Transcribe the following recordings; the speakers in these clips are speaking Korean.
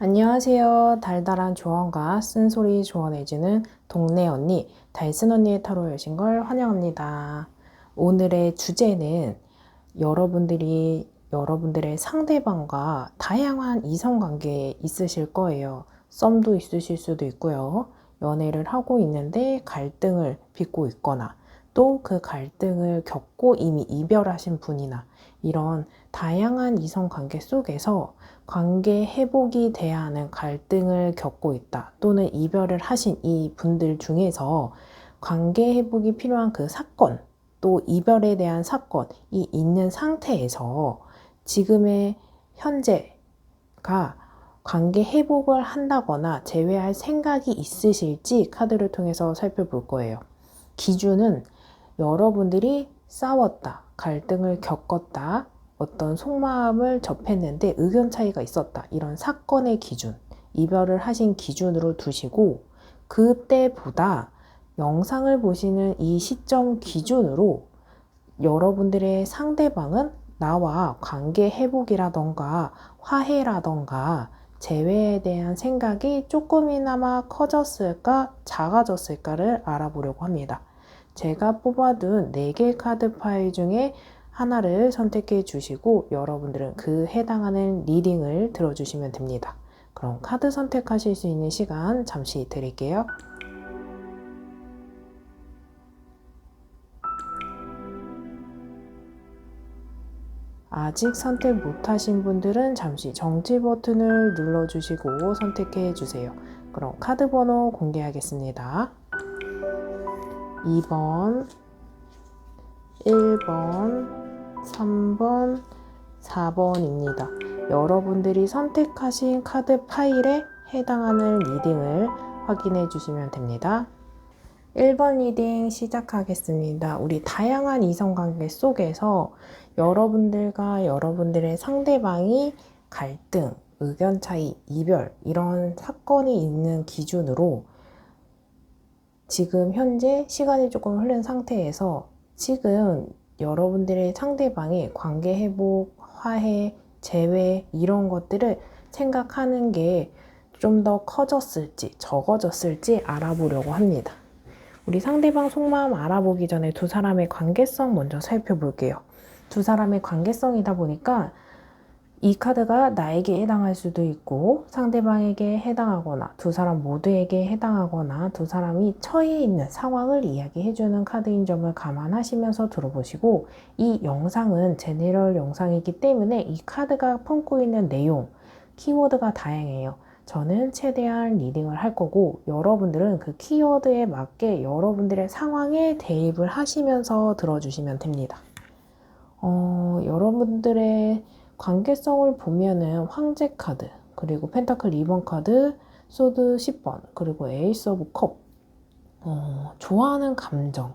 안녕하세요. 달달한 조언과 쓴소리 조언해주는 동네 언니, 달슨 언니의 타로 여신 걸 환영합니다. 오늘의 주제는 여러분들의 상대방과 다양한 이성관계에 있으실 거예요. 썸도 있으실 수도 있고요. 연애를 하고 있는데 갈등을 빚고 있거나 또 그 갈등을 겪고 이미 이별하신 분이나 이런 다양한 이성관계 속에서 관계 회복이 돼야 하는 갈등을 겪고 있다. 또는 이별을 하신 이 분들 중에서 관계 회복이 필요한 그 사건, 또 이별에 대한 사건이 있는 상태에서 지금의 현재가 관계 회복을 한다거나 재회할 생각이 있으실지 카드를 통해서 살펴볼 거예요. 기준은 여러분들이 싸웠다, 갈등을 겪었다, 어떤 속마음을 접했는데 의견 차이가 있었다. 이런 사건의 기준, 이별을 하신 기준으로 두시고 그때보다 영상을 보시는 이 시점 기준으로 여러분들의 상대방은 나와 관계 회복이라던가 화해라던가 재회에 대한 생각이 조금이나마 커졌을까 작아졌을까를 알아보려고 합니다. 제가 뽑아둔 4개 카드 파일 중에 하나를 선택해 주시고 여러분들은 그 해당하는 리딩을 들어주시면 됩니다. 그럼 카드 선택하실 수 있는 시간 잠시 드릴게요. 아직 선택 못하신 분들은 잠시 정지 버튼을 눌러주시고 선택해 주세요. 그럼 카드 번호 공개하겠습니다. 2번, 1번, 3번, 4번입니다. 여러분들이 선택하신 카드 파일에 해당하는 리딩을 확인해 주시면 됩니다. 1번 리딩 시작하겠습니다. 우리 다양한 이성관계 속에서 여러분들과 여러분들의 상대방이 갈등, 의견 차이, 이별 이런 사건이 있는 기준으로 지금 현재 시간이 조금 흐른 상태에서 지금 여러분들의 상대방의 관계 회복, 화해, 재회 이런 것들을 생각하는 게 좀 더 커졌을지 적어졌을지 알아보려고 합니다. 우리 상대방 속마음 알아보기 전에 두 사람의 관계성 먼저 살펴볼게요. 두 사람의 관계성이다 보니까 이 카드가 나에게 해당할 수도 있고 상대방에게 해당하거나 두 사람 모두에게 해당하거나 두 사람이 처해 있는 상황을 이야기해주는 카드인 점을 감안하시면서 들어보시고 이 영상은 제네럴 영상이기 때문에 이 카드가 품고 있는 내용, 키워드가 다양해요. 저는 최대한 리딩을 할 거고 여러분들은 그 키워드에 맞게 여러분들의 상황에 대입을 하시면서 들어주시면 됩니다. 여러분들의 관계성을 보면은 황제 카드, 그리고 펜타클 2번 카드, 소드 10번, 그리고 에이스 오브 컵. 좋아하는 감정,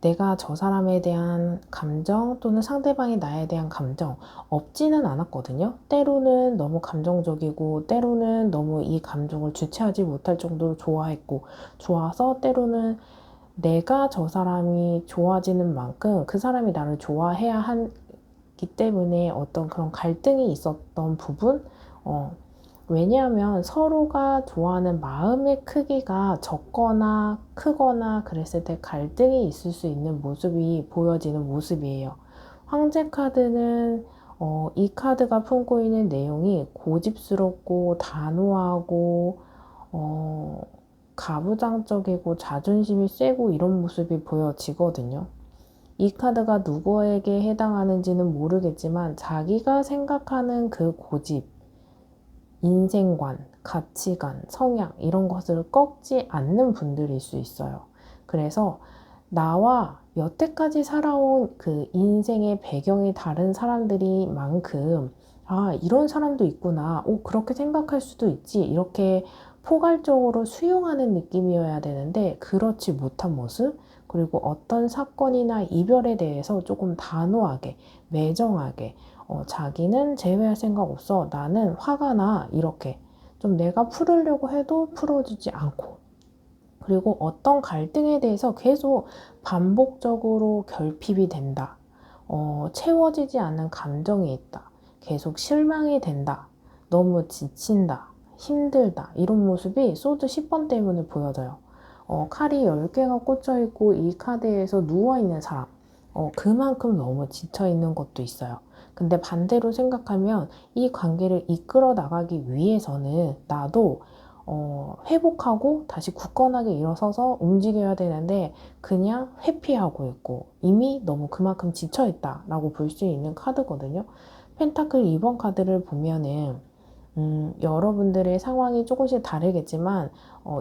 내가 저 사람에 대한 감정 또는 상대방이 나에 대한 감정 없지는 않았거든요. 때로는 너무 감정적이고 때로는 너무 이 감정을 주체하지 못할 정도로 좋아했고 좋아서 때로는 내가 저 사람이 좋아지는 만큼 그 사람이 나를 좋아해야 하기 때문에 어떤 그런 갈등이 있었던 부분 왜냐하면 서로가 좋아하는 마음의 크기가 적거나 크거나 그랬을 때 갈등이 있을 수 있는 모습이 보여지는 모습이에요. 황제 카드는 이 카드가 품고 있는 내용이 고집스럽고 단호하고 가부장적이고 자존심이 세고 이런 모습이 보여지거든요. 이 카드가 누구에게 해당하는지는 모르겠지만 자기가 생각하는 그 고집, 인생관, 가치관, 성향 이런 것을 꺾지 않는 분들일 수 있어요. 그래서 나와 여태까지 살아온 그 인생의 배경이 다른 사람들이 만큼 이런 사람도 있구나. 그렇게 생각할 수도 있지. 이렇게 포괄적으로 수용하는 느낌이어야 되는데 그렇지 못한 모습 그리고 어떤 사건이나 이별에 대해서 조금 단호하게 매정하게 자기는 재회할 생각 없어. 나는 화가 나. 이렇게 좀 내가 풀으려고 해도 풀어주지 않고 그리고 어떤 갈등에 대해서 계속 반복적으로 결핍이 된다. 채워지지 않는 감정이 있다. 계속 실망이 된다. 너무 지친다. 힘들다 이런 모습이 소드 10번 때문에 보여져요. 칼이 10개가 꽂혀 있고 이 카드에서 누워있는 사람, 그만큼 너무 지쳐있는 것도 있어요. 근데 반대로 생각하면 이 관계를 이끌어 나가기 위해서는 나도 회복하고 다시 굳건하게 일어서서 움직여야 되는데 그냥 회피하고 있고 이미 너무 그만큼 지쳐있다라고 볼 수 있는 카드거든요. 펜타클 2번 카드를 보면은 여러분들의 상황이 조금씩 다르겠지만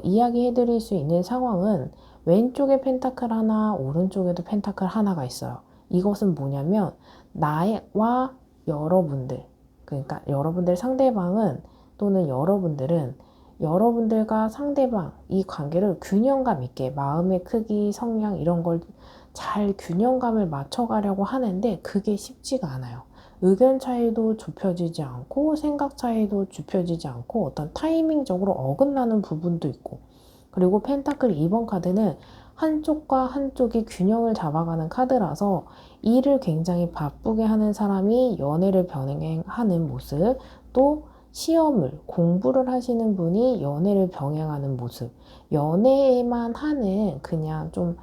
이야기해드릴 수 있는 상황은 왼쪽에 펜타클 하나, 오른쪽에도 펜타클 하나가 있어요. 이것은 뭐냐면 나와 여러분들, 그러니까 여러분들 상대방은 또는 여러분들은 여러분들과 상대방 이 관계를 균형감 있게 마음의 크기, 성향 이런 걸 잘 균형감을 맞춰가려고 하는데 그게 쉽지가 않아요. 의견 차이도 좁혀지지 않고 생각 차이도 좁혀지지 않고 어떤 타이밍적으로 어긋나는 부분도 있고 그리고 펜타클 2번 카드는 한쪽과 한쪽이 균형을 잡아가는 카드라서 일을 굉장히 바쁘게 하는 사람이 연애를 병행하는 모습 또 시험을 공부를 하시는 분이 연애를 병행하는 모습 연애만 하는 그냥 좀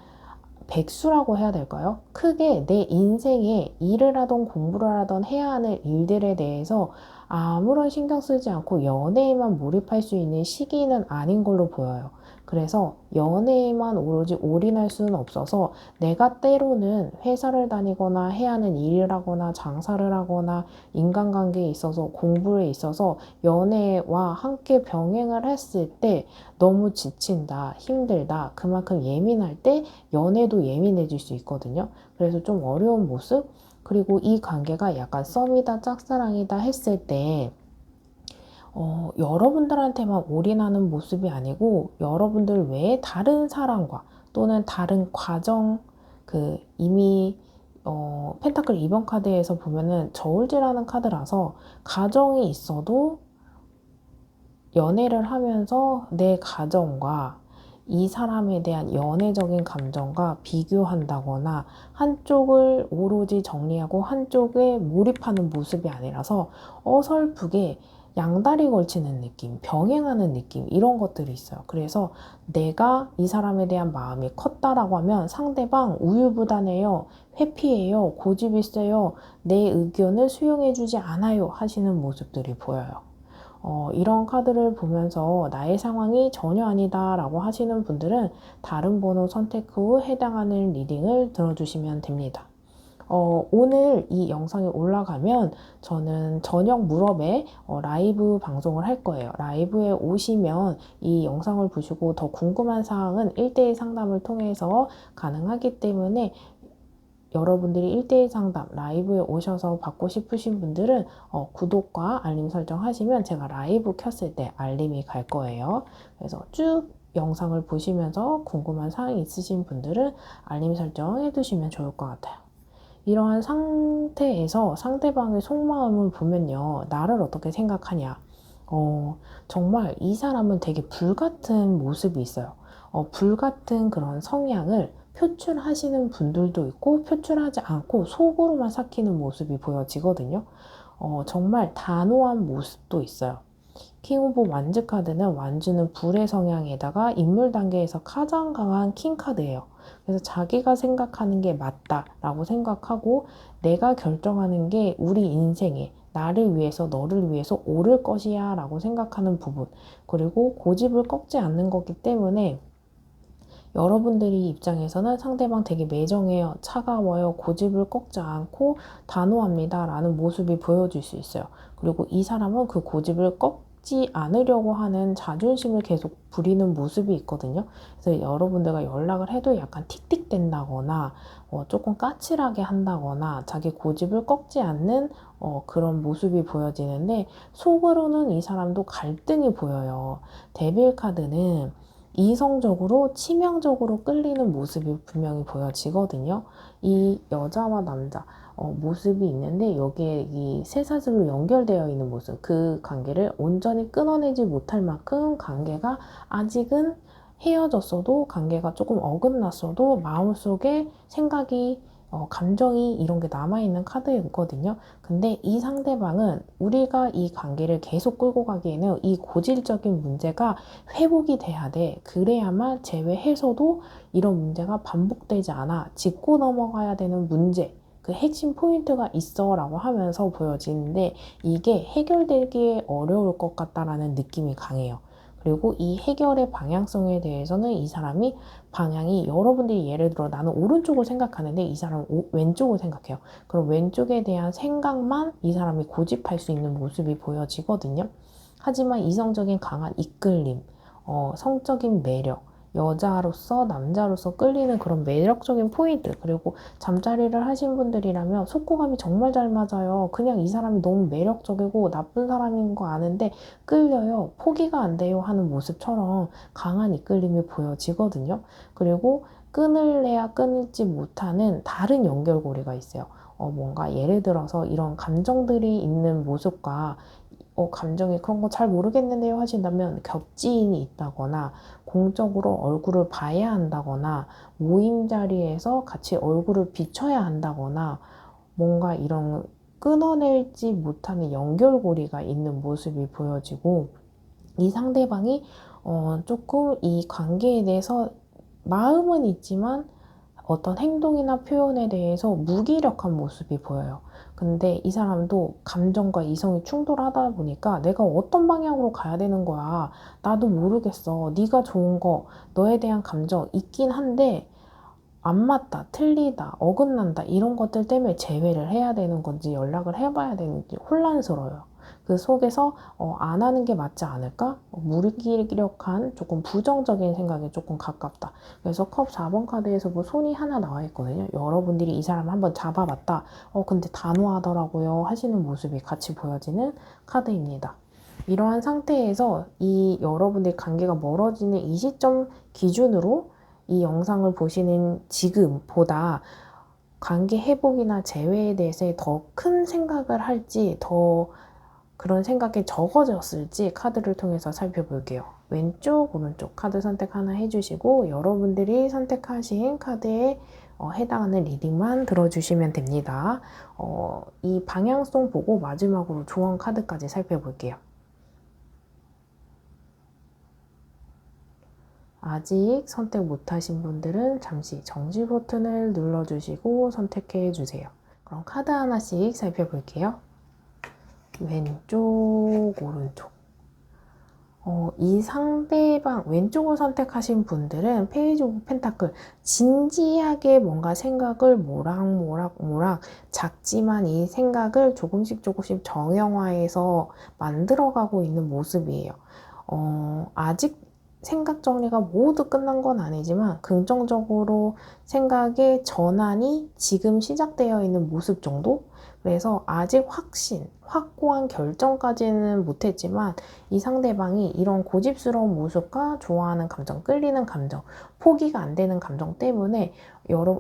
백수라고 해야 될까요? 크게 내 인생에 일을 하던 공부를 하던 해야 하는 일들에 대해서 아무런 신경 쓰지 않고 연애에만 몰입할 수 있는 시기는 아닌 걸로 보여요. 그래서 연애에만 오로지 올인할 수는 없어서 내가 때로는 회사를 다니거나 해야 하는 일을 하거나 장사를 하거나 인간관계에 있어서 공부에 있어서 연애와 함께 병행을 했을 때 너무 지친다, 힘들다, 그만큼 예민할 때 연애도 예민해질 수 있거든요. 그래서 좀 어려운 모습? 그리고 이 관계가 약간 썸이다, 짝사랑이다 했을 때 여러분들한테만 올인하는 모습이 아니고 여러분들 외에 다른 사람과 또는 다른 과정 이미 펜타클 2번 카드에서 보면은 저울질하는 카드라서 가정이 있어도 연애를 하면서 내 가정과 이 사람에 대한 연애적인 감정과 비교한다거나 한쪽을 오로지 정리하고 한쪽에 몰입하는 모습이 아니라서 어설프게 양다리 걸치는 느낌, 병행하는 느낌 이런 것들이 있어요. 그래서 내가 이 사람에 대한 마음이 컸다라고 하면 상대방 우유부단해요, 회피해요, 고집이 세요, 내 의견을 수용해주지 않아요 하시는 모습들이 보여요. 이런 카드를 보면서 나의 상황이 전혀 아니다 라고 하시는 분들은 다른 번호 선택 후 해당하는 리딩을 들어주시면 됩니다. 오늘 이 영상이 올라가면 저는 저녁 무렵에 라이브 방송을 할 거예요. 라이브에 오시면 이 영상을 보시고 더 궁금한 사항은 1대1 상담을 통해서 가능하기 때문에 여러분들이 1대1 상담 라이브에 오셔서 받고 싶으신 분들은 구독과 알림 설정 하시면 제가 라이브 켰을 때 알림이 갈 거예요. 그래서 쭉 영상을 보시면서 궁금한 사항이 있으신 분들은 알림 설정 해두시면 좋을 것 같아요. 이러한 상태에서 상대방의 속마음을 보면요. 나를 어떻게 생각하냐. 정말 이 사람은 되게 불같은 모습이 있어요. 불같은 그런 성향을 표출하시는 분들도 있고 표출하지 않고 속으로만 삭히는 모습이 보여지거든요. 정말 단호한 모습도 있어요. 킹 오브 완즈 카드는 완즈는 불의 성향에다가 인물 단계에서 가장 강한 킹 카드예요. 그래서 자기가 생각하는 게 맞다라고 생각하고 내가 결정하는 게 우리 인생에 나를 위해서 너를 위해서 옳을 것이야 라고 생각하는 부분 그리고 고집을 꺾지 않는 거기 때문에 여러분들이 입장에서는 상대방 되게 매정해요, 차가워요, 고집을 꺾지 않고 단호합니다 라는 모습이 보여질 수 있어요. 그리고 이 사람은 그 고집을 꺾지 않으려고 하는 자존심을 계속 부리는 모습이 있거든요. 그래서 여러분들과 연락을 해도 약간 틱틱댄다거나 조금 까칠하게 한다거나 자기 고집을 꺾지 않는 그런 모습이 보여지는데 속으로는 이 사람도 갈등이 보여요. 데빌 카드는 이성적으로 치명적으로 끌리는 모습이 분명히 보여지거든요. 이 여자와 남자 모습이 있는데 여기에 이 쇠사슬로 연결되어 있는 모습 그 관계를 온전히 끊어내지 못할 만큼 관계가 아직은 헤어졌어도 관계가 조금 어긋났어도 마음속에 생각이 감정이 이런 게 남아있는 카드였거든요. 근데 이 상대방은 우리가 이 관계를 계속 끌고 가기에는 이 고질적인 문제가 회복이 돼야 돼. 그래야만 제외해서도 이런 문제가 반복되지 않아. 짚고 넘어가야 되는 문제. 그 핵심 포인트가 있어 라고 하면서 보여지는데 이게 해결되기 어려울 것 같다라는 느낌이 강해요. 그리고 이 해결의 방향성에 대해서는 이 사람이 방향이 여러분들이 예를 들어 나는 오른쪽을 생각하는데 이 사람은 왼쪽을 생각해요. 그럼 왼쪽에 대한 생각만 이 사람이 고집할 수 있는 모습이 보여지거든요. 하지만 이성적인 강한 이끌림, 성적인 매력, 여자로서 남자로서 끌리는 그런 매력적인 포인트, 그리고 잠자리를 하신 분들이라면 속고감이 정말 잘 맞아요. 그냥 이 사람이 너무 매력적이고 나쁜 사람인 거 아는데 끌려요. 포기가 안 돼요 하는 모습처럼 강한 이끌림이 보여지거든요. 그리고 끊을래야 끊지 못하는 다른 연결고리가 있어요. 뭔가 예를 들어서 이런 감정들이 있는 모습과 감정이 그런 거 잘 모르겠는데요 하신다면 겹지인이 있다거나 공적으로 얼굴을 봐야 한다거나 모임 자리에서 같이 얼굴을 비춰야 한다거나 뭔가 이런 끊어내지 못하는 연결고리가 있는 모습이 보여지고 이 상대방이 조금 이 관계에 대해서 마음은 있지만 어떤 행동이나 표현에 대해서 무기력한 모습이 보여요. 근데 이 사람도 감정과 이성이 충돌하다 보니까 내가 어떤 방향으로 가야 되는 거야. 나도 모르겠어. 네가 좋은 거, 너에 대한 감정 있긴 한데 안 맞다, 틀리다, 어긋난다 이런 것들 때문에 제외를 해야 되는 건지 연락을 해봐야 되는지 혼란스러워요. 그 속에서 안 하는 게 맞지 않을까? 무기력한 조금 부정적인 생각에 조금 가깝다. 그래서 컵 4번 카드에서 뭐 손이 하나 나와 있거든요. 여러분들이 이 사람 한번 잡아봤다. 근데 단호하더라고요 하시는 모습이 같이 보여지는 카드입니다. 이러한 상태에서 이 여러분들 관계가 멀어지는 이 시점 기준으로 이 영상을 보시는 지금보다 관계 회복이나 재회에 대해서 더 큰 생각을 할지 더 그런 생각이 적어졌을지 카드를 통해서 살펴볼게요. 왼쪽, 오른쪽 카드 선택 하나 해주시고 여러분들이 선택하신 카드에 해당하는 리딩만 들어주시면 됩니다. 이 방향성 보고 마지막으로 조언 카드까지 살펴볼게요. 아직 선택 못하신 분들은 잠시 정지 버튼을 눌러주시고 선택해 주세요. 그럼 카드 하나씩 살펴볼게요. 왼쪽, 오른쪽. 이 상대방 왼쪽을 선택하신 분들은 페이지 오브 펜타클 진지하게 뭔가 생각을 모락 작지만 이 생각을 조금씩 정형화해서 만들어가고 있는 모습이에요. 아직 생각 정리가 모두 끝난 건 아니지만 긍정적으로 생각의 전환이 지금 시작되어 있는 모습 정도? 그래서 아직 확고한 결정까지는 못했지만 이 상대방이 이런 고집스러운 모습과 좋아하는 감정, 끌리는 감정, 포기가 안 되는 감정 때문에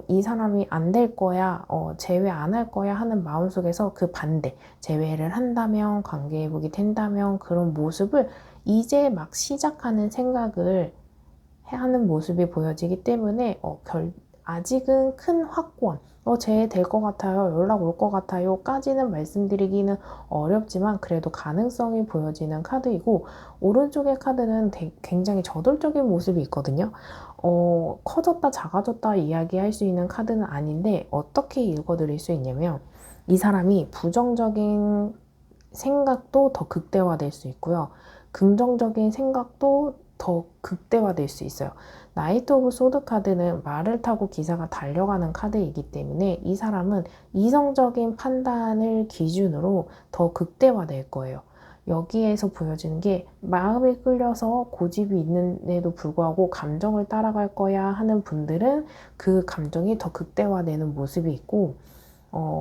이 사람이 안 될 거야, 재회 안 할 거야 하는 마음속에서 그 반대, 재회를 한다면, 관계 회복이 된다면 그런 모습을 이제 막 시작하는 생각을 하는 모습이 보여지기 때문에 아직은 큰 확고한 쟤 될 것 같아요, 연락 올 것 같아요 까지는 말씀드리기는 어렵지만 그래도 가능성이 보여지는 카드이고 오른쪽의 카드는 굉장히 저돌적인 모습이 있거든요. 커졌다 작아졌다 이야기할 수 있는 카드는 아닌데 어떻게 읽어드릴 수 있냐면 이 사람이 부정적인 생각도 더 극대화될 수 있고요. 긍정적인 생각도 더 극대화될 수 있어요. 나이트 오브 소드 카드는 말을 타고 기사가 달려가는 카드이기 때문에 이 사람은 이성적인 판단을 기준으로 더 극대화될 거예요. 여기에서 보여지는 게 마음이 끌려서 고집이 있는데도 불구하고 감정을 따라갈 거야 하는 분들은 그 감정이 더 극대화되는 모습이 있고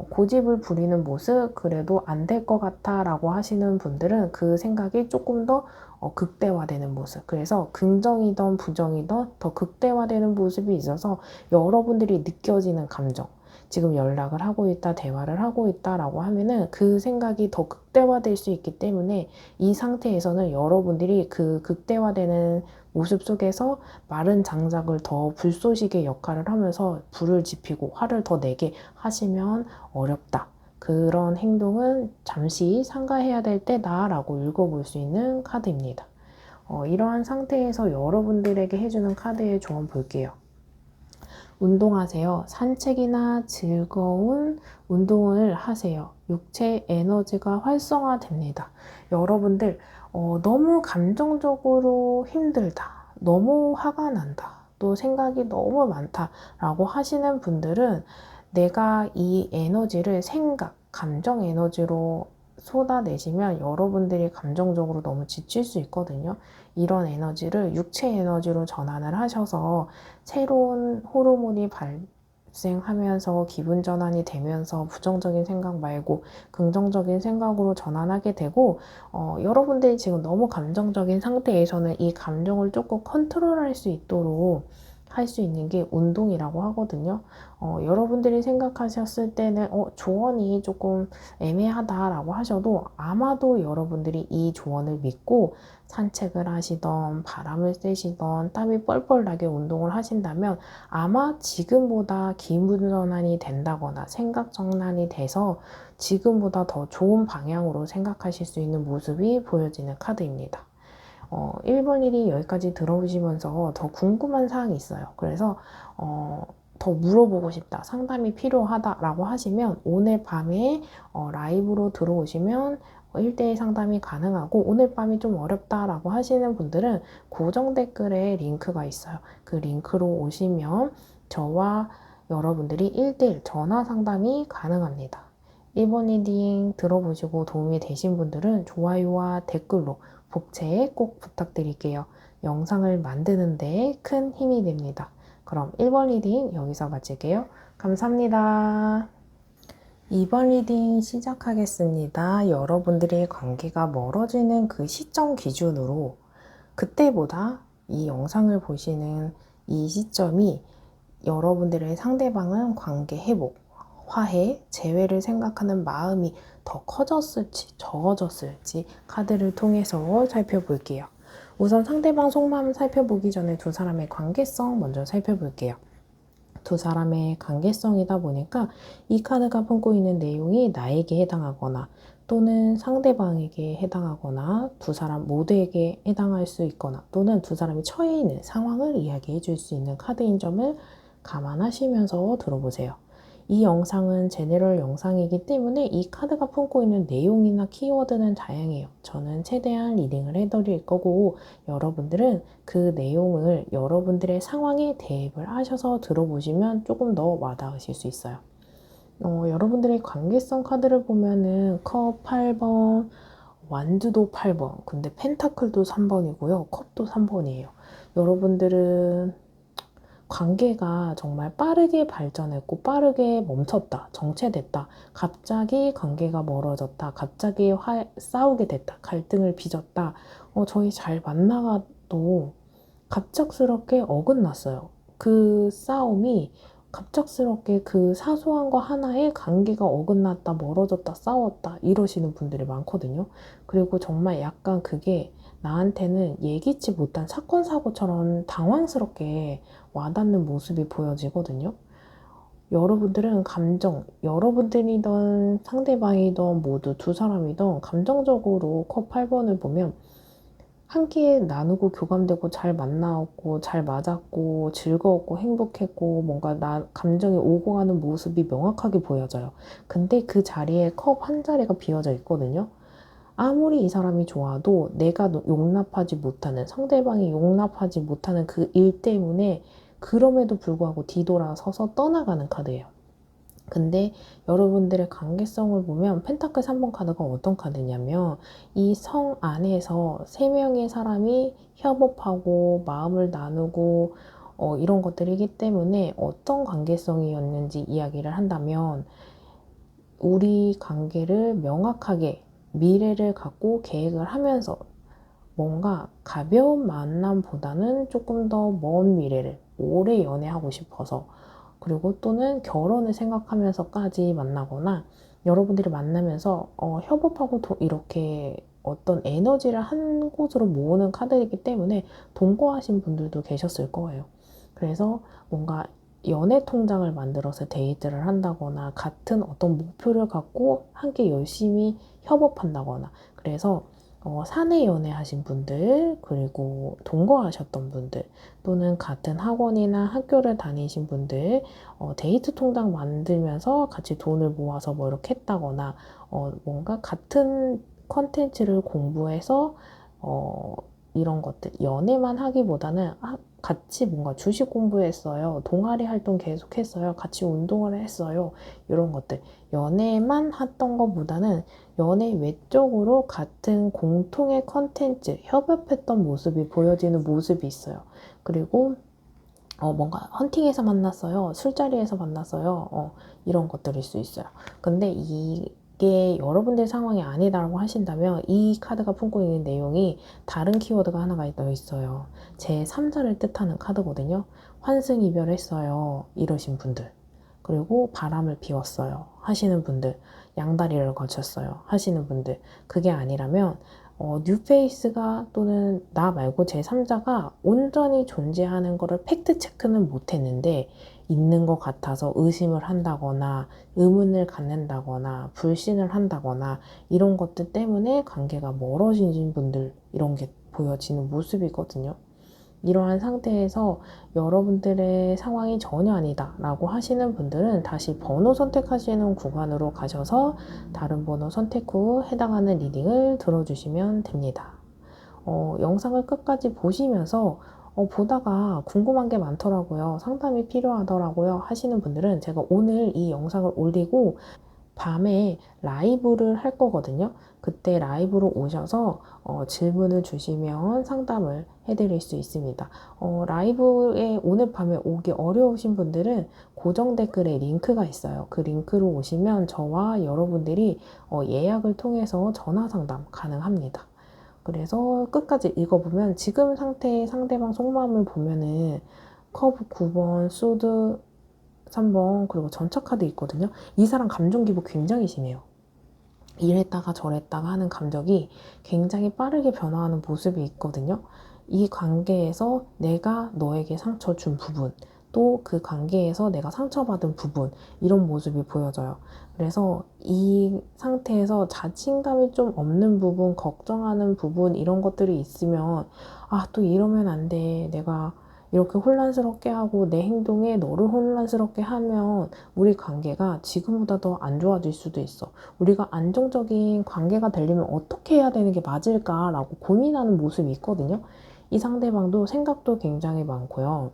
고집을 부리는 모습, 그래도 안 될 것 같아 라고 하시는 분들은 그 생각이 조금 더 극대화되는 모습. 그래서 긍정이든 부정이든 더 극대화되는 모습이 있어서 여러분들이 느껴지는 감정, 지금 연락을 하고 있다, 대화를 하고 있다라고 하면은 그 생각이 더 극대화될 수 있기 때문에 이 상태에서는 여러분들이 그 극대화되는 모습 속에서 마른 장작을 더 불쏘시개 역할을 하면서 불을 지피고 화를 더 내게 하시면 어렵다. 그런 행동은 잠시 삼가해야 될 때다라고 읽어볼 수 있는 카드입니다. 이러한 상태에서 여러분들에게 해주는 카드의 조언 볼게요. 운동하세요. 산책이나 즐거운 운동을 하세요. 육체 에너지가 활성화됩니다. 여러분들 너무 감정적으로 힘들다. 너무 화가 난다. 또 생각이 너무 많다라고 하시는 분들은 내가 이 에너지를 생각, 감정 에너지로 쏟아내시면 여러분들이 감정적으로 너무 지칠 수 있거든요. 이런 에너지를 육체 에너지로 전환을 하셔서 새로운 호르몬이 발생하면서 기분 전환이 되면서 부정적인 생각 말고 긍정적인 생각으로 전환하게 되고 여러분들이 지금 너무 감정적인 상태에서는 이 감정을 조금 컨트롤할 수 있도록 할 수 있는 게 운동이라고 하거든요. 여러분들이 생각하셨을 때는 조언이 조금 애매하다라고 하셔도 아마도 여러분들이 이 조언을 믿고 산책을 하시던 바람을 쐬시던 땀이 뻘뻘 나게 운동을 하신다면 아마 지금보다 기분 전환이 된다거나 생각 전환이 돼서 지금보다 더 좋은 방향으로 생각하실 수 있는 모습이 보여지는 카드입니다. 1번 일이 여기까지 들어오시면서 더 궁금한 사항이 있어요. 그래서 더 물어보고 싶다, 상담이 필요하다라고 하시면 오늘 밤에 라이브로 들어오시면 1대1 상담이 가능하고 오늘 밤이 좀 어렵다라고 하시는 분들은 고정 댓글에 링크가 있어요. 그 링크로 오시면 저와 여러분들이 1대1 전화 상담이 가능합니다. 1번 리딩 들어보시고 도움이 되신 분들은 좋아요와 댓글로 복채 꼭 부탁드릴게요. 영상을 만드는데 큰 힘이 됩니다. 그럼 1번 리딩 여기서 마칠게요. 감사합니다. 2번 리딩 시작하겠습니다. 여러분들의 관계가 멀어지는 그 시점 기준으로 그때보다 이 영상을 보시는 이 시점이 여러분들의 상대방은 관계 회복, 화해, 재회를 생각하는 마음이 더 커졌을지 적어졌을지 카드를 통해서 살펴볼게요. 우선 상대방 속마음 살펴보기 전에 두 사람의 관계성 먼저 살펴볼게요. 두 사람의 관계성이다 보니까 이 카드가 품고 있는 내용이 나에게 해당하거나 또는 상대방에게 해당하거나 두 사람 모두에게 해당할 수 있거나 또는 두 사람이 처해 있는 상황을 이야기해 줄 수 있는 카드인 점을 감안하시면서 들어보세요. 이 영상은 제네럴 영상이기 때문에 이 카드가 품고 있는 내용이나 키워드는 다양해요. 저는 최대한 리딩을 해드릴 거고 여러분들은 그 내용을 여러분들의 상황에 대입을 하셔서 들어보시면 조금 더 와닿으실 수 있어요. 여러분들의 관계성 카드를 보면은 컵 8번, 완주도 8번, 근데 펜타클도 3번이고요. 컵도 3번이에요. 여러분들은 관계가 정말 빠르게 발전했고 빠르게 멈췄다, 정체됐다, 갑자기 관계가 멀어졌다, 갑자기 싸우게 됐다, 갈등을 빚었다, 저희 잘 만나가도 갑작스럽게 어긋났어요. 그 싸움이 갑작스럽게 그 사소한 거 하나에 관계가 어긋났다, 멀어졌다, 싸웠다 이러시는 분들이 많거든요. 그리고 정말 약간 그게 나한테는 예기치 못한 사건, 사고처럼 당황스럽게 와닿는 모습이 보여지거든요. 여러분들은 감정, 여러분들이든 상대방이든 모두 두 사람이든 감정적으로 컵 8번을 보면 함께 나누고 교감되고 잘 만나고 잘 맞았고 즐거웠고 행복했고 뭔가 감정이 오고 가는 모습이 명확하게 보여져요. 근데 그 자리에 컵 한 자리가 비어져 있거든요. 아무리 이 사람이 좋아도 내가 용납하지 못하는, 상대방이 용납하지 못하는 그 일 때문에 그럼에도 불구하고 뒤돌아서서 떠나가는 카드예요. 근데 여러분들의 관계성을 보면 펜타클 3번 카드가 어떤 카드냐면 이 성 안에서 3명의 사람이 협업하고 마음을 나누고 이런 것들이기 때문에 어떤 관계성이었는지 이야기를 한다면 우리 관계를 명확하게 미래를 갖고 계획을 하면서 뭔가 가벼운 만남보다는 조금 더 먼 미래를 오래 연애하고 싶어서 그리고 또는 결혼을 생각하면서까지 만나거나 여러분들이 만나면서 협업하고 이렇게 어떤 에너지를 한 곳으로 모으는 카드이기 때문에 동거하신 분들도 계셨을 거예요. 그래서 뭔가 연애 통장을 만들어서 데이트를 한다거나 같은 어떤 목표를 갖고 함께 열심히 협업한다거나 그래서 사내 연애하신 분들 그리고 동거하셨던 분들 또는 같은 학원이나 학교를 다니신 분들 데이트 통장 만들면서 같이 돈을 모아서 뭐 이렇게 했다거나 뭔가 같은 컨텐츠를 공부해서 이런 것들 연애만 하기보다는 같이 뭔가 주식 공부했어요. 동아리 활동 계속했어요. 같이 운동을 했어요. 이런 것들 연애만 했던 것보다는 연애 외적으로 같은 공통의 컨텐츠 협업했던 모습이 보여지는 모습이 있어요. 그리고 뭔가 헌팅에서 만났어요. 술자리에서 만났어요. 이런 것들일 수 있어요. 근데 이게 여러분들 상황이 아니다라고 하신다면 이 카드가 품고 있는 내용이 다른 키워드가 하나가 더 있어요. 제 3자를 뜻하는 카드거든요. 환승이별했어요. 이러신 분들. 그리고 바람을 피웠어요. 하시는 분들. 양다리를 거쳤어요. 하시는 분들. 그게 아니라면 뉴페이스가 또는 나 말고 제3자가 온전히 존재하는 거를 팩트 체크는 못했는데 있는 것 같아서 의심을 한다거나 의문을 갖는다거나 불신을 한다거나 이런 것들 때문에 관계가 멀어지신 분들 이런 게 보여지는 모습이거든요. 이러한 상태에서 여러분들의 상황이 전혀 아니다 라고 하시는 분들은 다시 번호 선택하시는 구간으로 가셔서 다른 번호 선택 후 해당하는 리딩을 들어주시면 됩니다. 영상을 끝까지 보시면서 보다가 궁금한 게 많더라고요. 상담이 필요하더라고요 하시는 분들은 제가 오늘 이 영상을 올리고 밤에 라이브를 할 거거든요. 그때 라이브로 오셔서 질문을 주시면 상담을 해드릴 수 있습니다. 라이브에 오늘 밤에 오기 어려우신 분들은 고정 댓글에 링크가 있어요. 그 링크로 오시면 저와 여러분들이 예약을 통해서 전화 상담 가능합니다. 그래서 끝까지 읽어보면 지금 상태의 상대방 속마음을 보면은 커브 9번, 소드 3번 그리고 전처 카드 있거든요. 이 사람 감정 기복 굉장히 심해요. 이랬다가 저랬다가 하는 감정이 굉장히 빠르게 변화하는 모습이 있거든요. 이 관계에서 내가 너에게 상처 준 부분, 또 그 관계에서 내가 상처받은 부분, 이런 모습이 보여져요. 그래서 이 상태에서 자신감이 좀 없는 부분, 걱정하는 부분, 이런 것들이 있으면, 또 이러면 안 돼. 내가 이렇게 혼란스럽게 하고 내 행동에 너를 혼란스럽게 하면 우리 관계가 지금보다 더 안 좋아질 수도 있어. 우리가 안정적인 관계가 되려면 어떻게 해야 되는 게 맞을까라고 고민하는 모습이 있거든요. 이 상대방도 생각도 굉장히 많고요.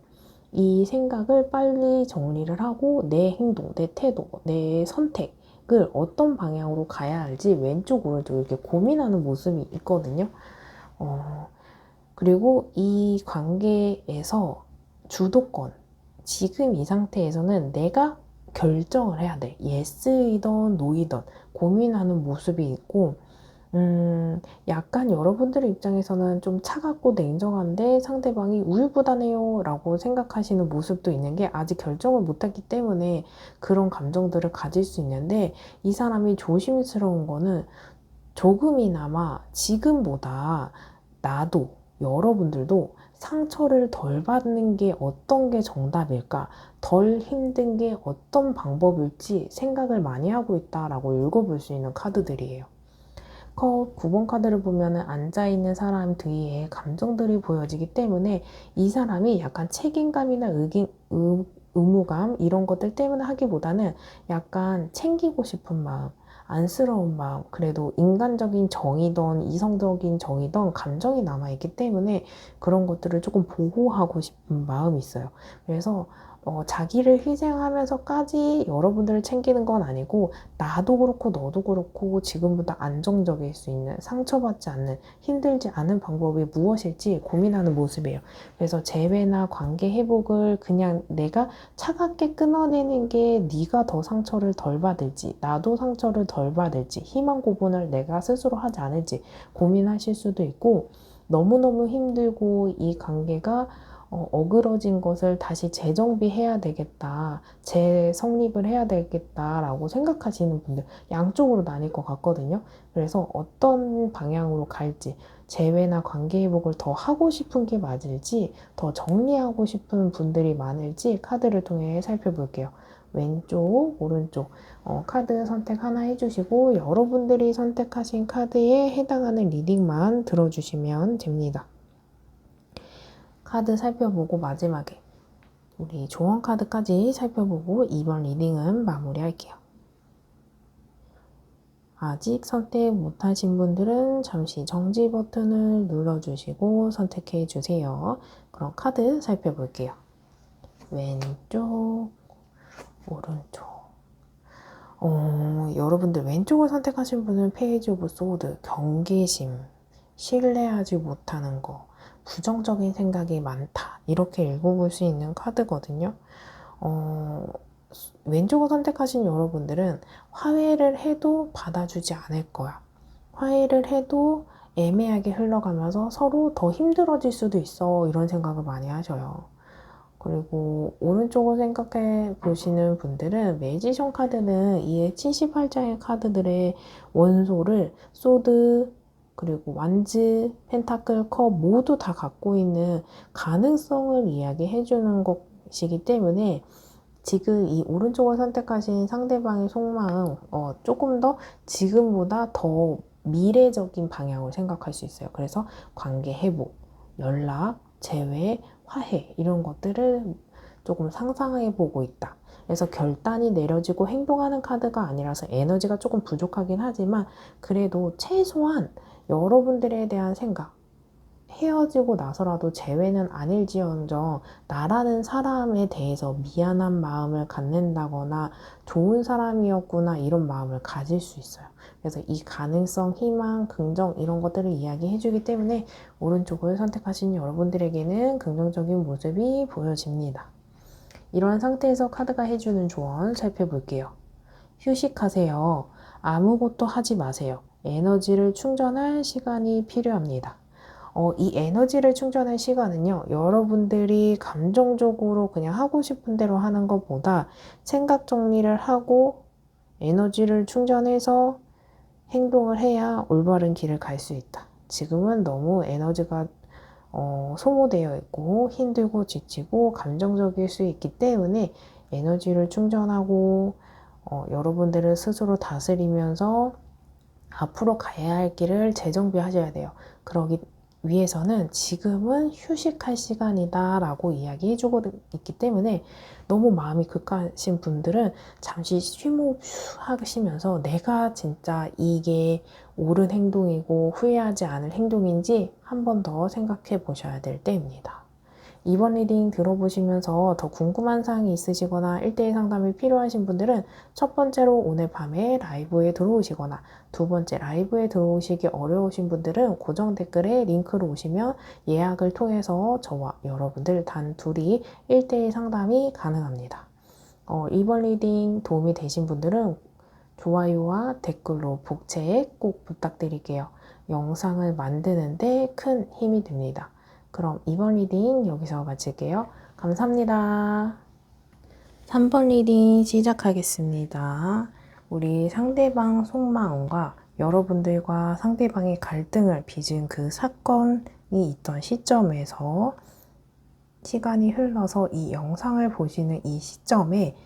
이 생각을 빨리 정리를 하고 내 행동, 내 태도, 내 선택을 어떤 방향으로 가야 할지 왼쪽, 오른쪽 이렇게 고민하는 모습이 있거든요. 그리고 이 관계에서 주도권, 지금 이 상태에서는 내가 결정을 해야 돼. 예스이던 노이던 고민하는 모습이 있고, 약간 여러분들의 입장에서는 좀 차갑고 냉정한데 상대방이 우유부단해요 라고 생각하시는 모습도 있는 게 아직 결정을 못했기 때문에 그런 감정들을 가질 수 있는데 이 사람이 조심스러운 거는 조금이나마 지금보다 나도 여러분들도 상처를 덜 받는 게 어떤 게 정답일까? 덜 힘든 게 어떤 방법일지 생각을 많이 하고 있다라고 읽어볼 수 있는 카드들이에요. 9번 카드를 보면은 앉아있는 사람 뒤에 감정들이 보여지기 때문에 이 사람이 약간 책임감이나 의무감 이런 것들 때문에 하기보다는 약간 챙기고 싶은 마음, 안쓰러운 마음, 그래도 인간적인 정이던 이성적인 정이던 감정이 남아있기 때문에 그런 것들을 조금 보호하고 싶은 마음이 있어요. 그래서 자기를 희생하면서까지 여러분들을 챙기는 건 아니고 나도 그렇고 너도 그렇고 지금보다 안정적일 수 있는 상처받지 않는 힘들지 않은 방법이 무엇일지 고민하는 모습이에요. 그래서 재회나 관계 회복을 그냥 내가 차갑게 끊어내는 게 네가 더 상처를 덜 받을지 나도 상처를 덜 받을지 희망 고분을 내가 스스로 하지 않을지 고민하실 수도 있고 너무너무 힘들고 이 관계가 어그러진 것을 다시 재정비해야 되겠다, 재성립을 해야 되겠다라고 생각하시는 분들 양쪽으로 나뉠 것 같거든요. 그래서 어떤 방향으로 갈지, 재회나 관계 회복을 더 하고 싶은 게 맞을지, 더 정리하고 싶은 분들이 많을지 카드를 통해 살펴볼게요. 왼쪽, 오른쪽 카드 선택 하나 해주시고 여러분들이 선택하신 카드에 해당하는 리딩만 들어주시면 됩니다. 카드 살펴보고 마지막에 우리 조언 카드까지 살펴보고 이번 리딩은 마무리할게요. 아직 선택 못하신 분들은 잠시 정지 버튼을 눌러주시고 선택해 주세요. 그럼 카드 살펴볼게요. 왼쪽, 오른쪽. 여러분들 왼쪽을 선택하신 분은 페이지 오브 소드, 경계심, 신뢰하지 못하는 거, 부정적인 생각이 많다, 이렇게 읽어볼 수 있는 카드거든요. 왼쪽을 선택하신 여러분들은 화해를 해도 받아주지 않을 거야. 화해를 해도 애매하게 흘러가면서 서로 더 힘들어질 수도 있어, 이런 생각을 많이 하셔요. 그리고 오른쪽을 생각해 보시는 분들은 매지션 카드는 이 78장의 카드들의 원소를 소드, 그리고 완즈, 펜타클, 컵 모두 다 갖고 있는 가능성을 이야기해 주는 것이기 때문에 지금 이 오른쪽을 선택하신 상대방의 속마음 조금 더 지금보다 더 미래적인 방향을 생각할 수 있어요. 그래서 관계 회복, 연락, 재회, 화해 이런 것들을 조금 상상해 보고 있다. 그래서 결단이 내려지고 행동하는 카드가 아니라서 에너지가 조금 부족하긴 하지만 그래도 최소한 여러분들에 대한 생각, 헤어지고 나서라도 재회는 아닐지언정 나라는 사람에 대해서 미안한 마음을 갖는다거나 좋은 사람이었구나 이런 마음을 가질 수 있어요. 그래서 이 가능성, 희망, 긍정 이런 것들을 이야기해 주기 때문에 오른쪽을 선택하신 여러분들에게는 긍정적인 모습이 보여집니다. 이러한 상태에서 카드가 해주는 조언 살펴볼게요. 휴식하세요. 아무것도 하지 마세요. 에너지를 충전할 시간이 필요합니다. 이 에너지를 충전할 시간은요, 여러분들이 감정적으로 그냥 하고 싶은 대로 하는 것보다 생각 정리를 하고 에너지를 충전해서 행동을 해야 올바른 길을 갈 수 있다. 지금은 너무 에너지가 소모되어 있고 힘들고 지치고 감정적일 수 있기 때문에 에너지를 충전하고 여러분들을 스스로 다스리면서 앞으로 가야 할 길을 재정비하셔야 돼요. 그러기 위해서는 지금은 휴식할 시간이다 라고 이야기해주고 있기 때문에 너무 마음이 급하신 분들은 잠시 심호흡 하시면서 내가 진짜 이게 옳은 행동이고 후회하지 않을 행동인지 한 번 더 생각해 보셔야 될 때입니다. 이번 리딩 들어보시면서 더 궁금한 사항이 있으시거나 1대1 상담이 필요하신 분들은 첫 번째로 오늘 밤에 라이브에 들어오시거나 두 번째 라이브에 들어오시기 어려우신 분들은 고정 댓글에 링크로 오시면 예약을 통해서 저와 여러분들 단 둘이 1대1 상담이 가능합니다. 이번 리딩 도움이 되신 분들은 좋아요와 댓글로 복책 꼭 부탁드릴게요. 영상을 만드는데 큰 힘이 됩니다. 그럼 이번 리딩 여기서 마칠게요. 감사합니다. 3번 리딩 시작하겠습니다. 우리 상대방 속마음과 여러분들과 상대방의 갈등을 빚은 그 사건이 있던 시점에서 시간이 흘러서 이 영상을 보시는 이 시점에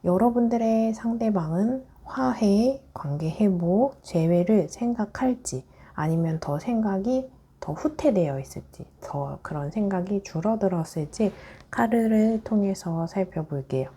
여러분들의 상대방은 화해, 관계 회복, 재회를 생각할지 아니면 더 생각이 더 후퇴되어 있을지, 더 그런 생각이 줄어들었을지 카드를 통해서 살펴볼게요.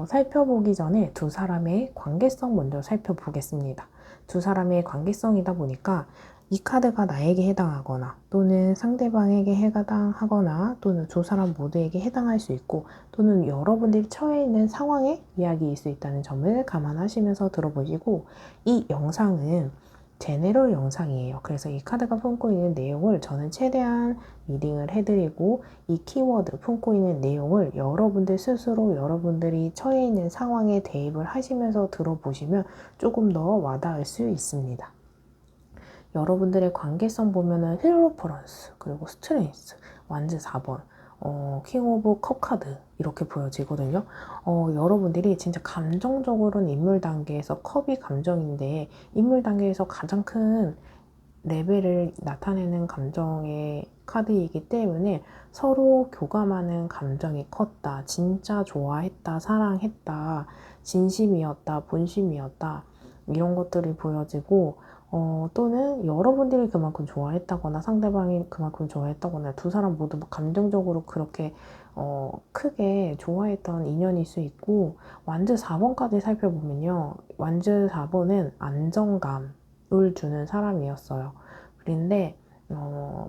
살펴보기 전에 두 사람의 관계성 먼저 살펴보겠습니다. 두 사람의 관계성이다 보니까 이 카드가 나에게 해당하거나 또는 상대방에게 해당하거나 또는 두 사람 모두에게 해당할 수 있고 또는 여러분들이 처해 있는 상황의 이야기일 수 있다는 점을 감안하시면서 들어보시고 이 영상은 제네럴 영상이에요. 그래서 이 카드가 품고 있는 내용을 저는 최대한 리딩을 해드리고 이 키워드 품고 있는 내용을 여러분들 스스로 여러분들이 처해 있는 상황에 대입을 하시면서 들어보시면 조금 더 와닿을 수 있습니다. 여러분들의 관계성 보면은 힐로퍼런스, 그리고 스트렝스, 완즈 4번 킹 오브 컵 카드 이렇게 보여지거든요. 여러분들이 진짜 감정적으로는 인물 단계에서 컵이 감정인데 인물 단계에서 가장 큰 레벨을 나타내는 감정의 카드이기 때문에 서로 교감하는 감정이 컸다. 진짜 좋아했다. 사랑했다. 진심이었다. 본심이었다. 이런 것들이 보여지고 또는 여러분들이 그만큼 좋아했다거나 상대방이 그만큼 좋아했다거나 두 사람 모두 감정적으로 그렇게 크게 좋아했던 인연일 수 있고 완즈 4번까지 살펴보면요. 완즈 4번은 안정감을 주는 사람이었어요. 그런데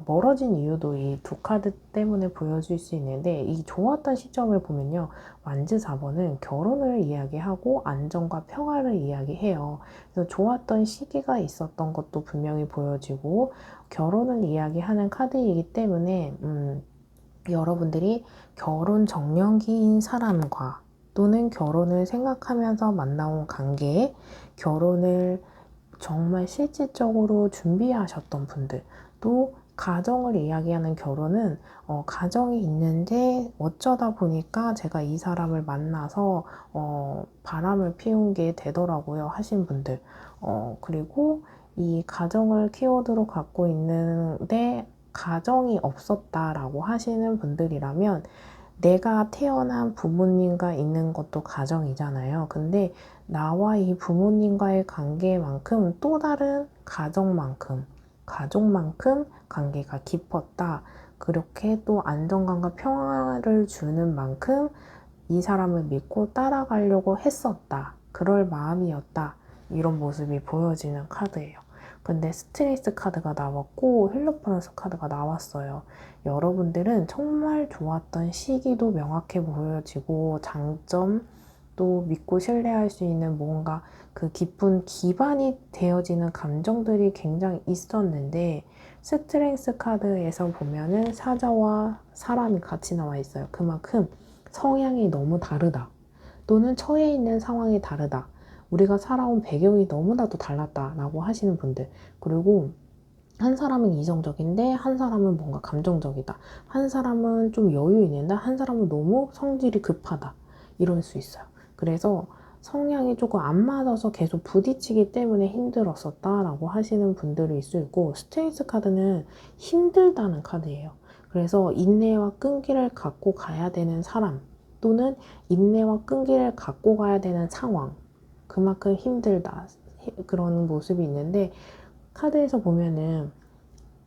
멀어진 이유도 이 두 카드 때문에 보여질 수 있는데 이 좋았던 시점을 보면요. 완즈 4번은 결혼을 이야기하고 안정과 평화를 이야기해요. 그래서 좋았던 시기가 있었던 것도 분명히 보여지고 결혼을 이야기하는 카드이기 때문에 여러분들이 결혼 정년기인 사람과 또는 결혼을 생각하면서 만나온 관계, 결혼을 정말 실질적으로 준비하셨던 분들, 또 가정을 이야기하는 결혼은 가정이 있는데 어쩌다 보니까 제가 이 사람을 만나서 바람을 피운 게 되더라고요 하신 분들, 그리고 이 가정을 키워드로 갖고 있는데 가정이 없었다라고 하시는 분들이라면 내가 태어난 부모님과 있는 것도 가정이잖아요. 근데 나와 이 부모님과의 관계만큼 또 다른 가족만큼 관계가 깊었다. 그렇게 또 안정감과 평화를 주는 만큼 이 사람을 믿고 따라가려고 했었다. 그럴 마음이었다. 이런 모습이 보여지는 카드예요. 근데 스트레스 카드가 나왔고 힐러플러스 카드가 나왔어요. 여러분들은 정말 좋았던 시기도 명확해 보여지고 장점 또 믿고 신뢰할 수 있는 뭔가 그 깊은 기반이 되어지는 감정들이 굉장히 있었는데 스트렝스 카드에서 보면은 사자와 사람이 같이 나와 있어요. 그만큼 성향이 너무 다르다. 또는 처해 있는 상황이 다르다. 우리가 살아온 배경이 너무나도 달랐다라고 하시는 분들. 그리고 한 사람은 이성적인데 한 사람은 뭔가 감정적이다. 한 사람은 좀 여유 있는데 한 사람은 너무 성질이 급하다. 이럴 수 있어요. 그래서 성향이 조금 안 맞아서 계속 부딪히기 때문에 힘들었었다라고 하시는 분들이 있을 수 있고 스트레스 카드는 힘들다는 카드예요. 그래서 인내와 끈기를 갖고 가야 되는 사람 또는 인내와 끈기를 갖고 가야 되는 상황 그만큼 힘들다 그런 모습이 있는데 카드에서 보면은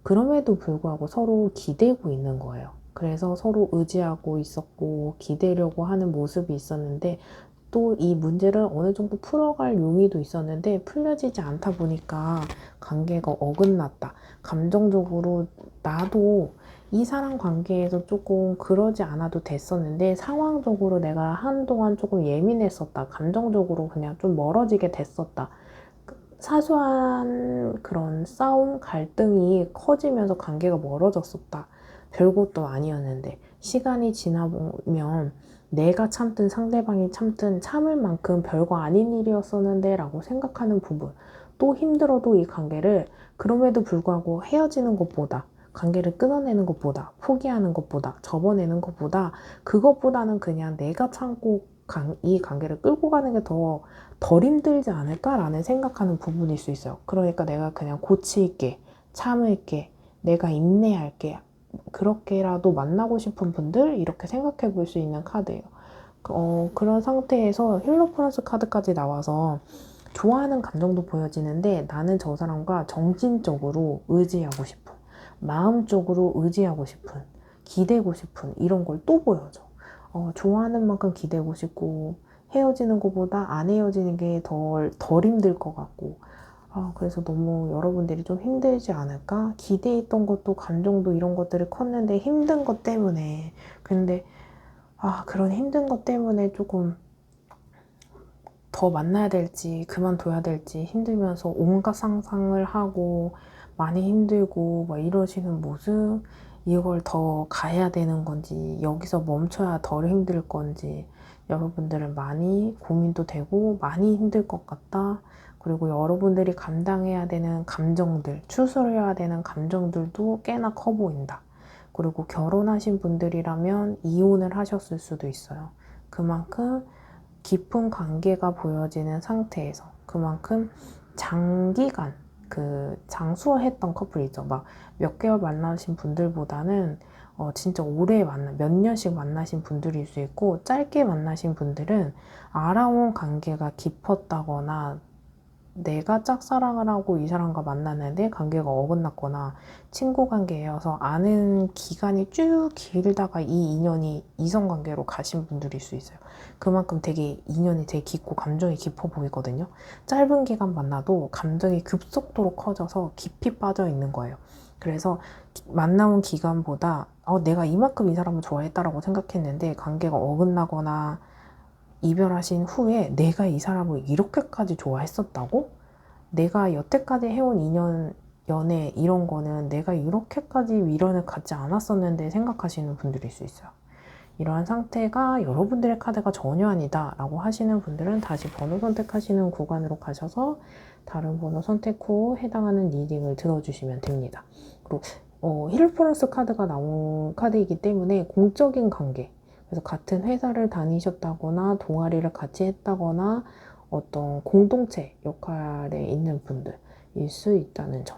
그럼에도 불구하고 서로 기대고 있는 거예요. 그래서 서로 의지하고 있었고 기대려고 하는 모습이 있었는데 또 이 문제를 어느 정도 풀어갈 용의도 있었는데 풀려지지 않다 보니까 관계가 어긋났다. 감정적으로 나도 이 사람 관계에서 조금 그러지 않아도 됐었는데 상황적으로 내가 한동안 조금 예민했었다. 감정적으로 그냥 좀 멀어지게 됐었다. 사소한 그런 싸움, 갈등이 커지면서 관계가 멀어졌었다. 별것도 아니었는데 시간이 지나보면 내가 참든 상대방이 참든 참을 만큼 별거 아닌 일이었었는데 라고 생각하는 부분 또 힘들어도 이 관계를 그럼에도 불구하고 헤어지는 것보다 관계를 끊어내는 것보다 포기하는 것보다 접어내는 것보다 그것보다는 그냥 내가 참고 이 관계를 끌고 가는 게 덜 힘들지 않을까라는 생각하는 부분일 수 있어요. 그러니까 내가 그냥 고칠게, 참을게, 내가 인내할게 그렇게라도 만나고 싶은 분들 이렇게 생각해 볼 수 있는 카드예요. 그런 상태에서 힐러 플러스 카드까지 나와서 좋아하는 감정도 보여지는데 나는 저 사람과 정신적으로 의지하고 싶은 마음적으로 의지하고 싶은 기대고 싶은 이런 걸 또 보여줘. 좋아하는 만큼 기대고 싶고 헤어지는 것보다 안 헤어지는 게 덜 힘들 것 같고 그래서 너무 여러분들이 좀 힘들지 않을까? 기대했던 것도 감정도 이런 것들이 컸는데 힘든 것 때문에 근데 그런 힘든 것 때문에 조금 더 만나야 될지 그만둬야 될지 힘들면서 온갖 상상을 하고 많이 힘들고 막 이러시는 모습 이걸 더 가야 되는 건지 여기서 멈춰야 덜 힘들 건지 여러분들은 많이 고민도 되고 많이 힘들 것 같다. 그리고 여러분들이 감당해야 되는 감정들, 추스려야 되는 감정들도 꽤나 커 보인다. 그리고 결혼하신 분들이라면 이혼을 하셨을 수도 있어요. 그만큼 깊은 관계가 보여지는 상태에서 그만큼 장기간 장수했던 커플이죠. 막 몇 개월 만나신 분들보다는 진짜 오래 몇 년씩 만나신 분들일 수 있고, 짧게 만나신 분들은 알아온 관계가 깊었다거나 내가 짝사랑을 하고 이 사람과 만났는데 관계가 어긋났거나 친구 관계여서 아는 기간이 쭉 길다가 이 인연이 이성관계로 가신 분들일 수 있어요. 그만큼 인연이 되게 깊고 감정이 깊어 보이거든요. 짧은 기간 만나도 감정이 급속도로 커져서 깊이 빠져 있는 거예요. 그래서 만나온 기간보다 내가 이만큼 이 사람을 좋아했다라고 생각했는데 관계가 어긋나거나 이별하신 후에 내가 이 사람을 이렇게까지 좋아했었다고? 내가 여태까지 해온 인연, 연애 이런 거는 내가 이렇게까지 미련을 갖지 않았었는데 생각하시는 분들일 수 있어요. 이러한 상태가 여러분들의 카드가 전혀 아니다 라고 하시는 분들은 다시 번호 선택하시는 구간으로 가셔서 다른 번호 선택 후 해당하는 리딩을 들어주시면 됩니다. 그리고 힐플러스 카드가 나온 카드이기 때문에 공적인 관계, 그래서 같은 회사를 다니셨다거나 동아리를 같이 했다거나 어떤 공동체 역할에 있는 분들일 수 있다는 점.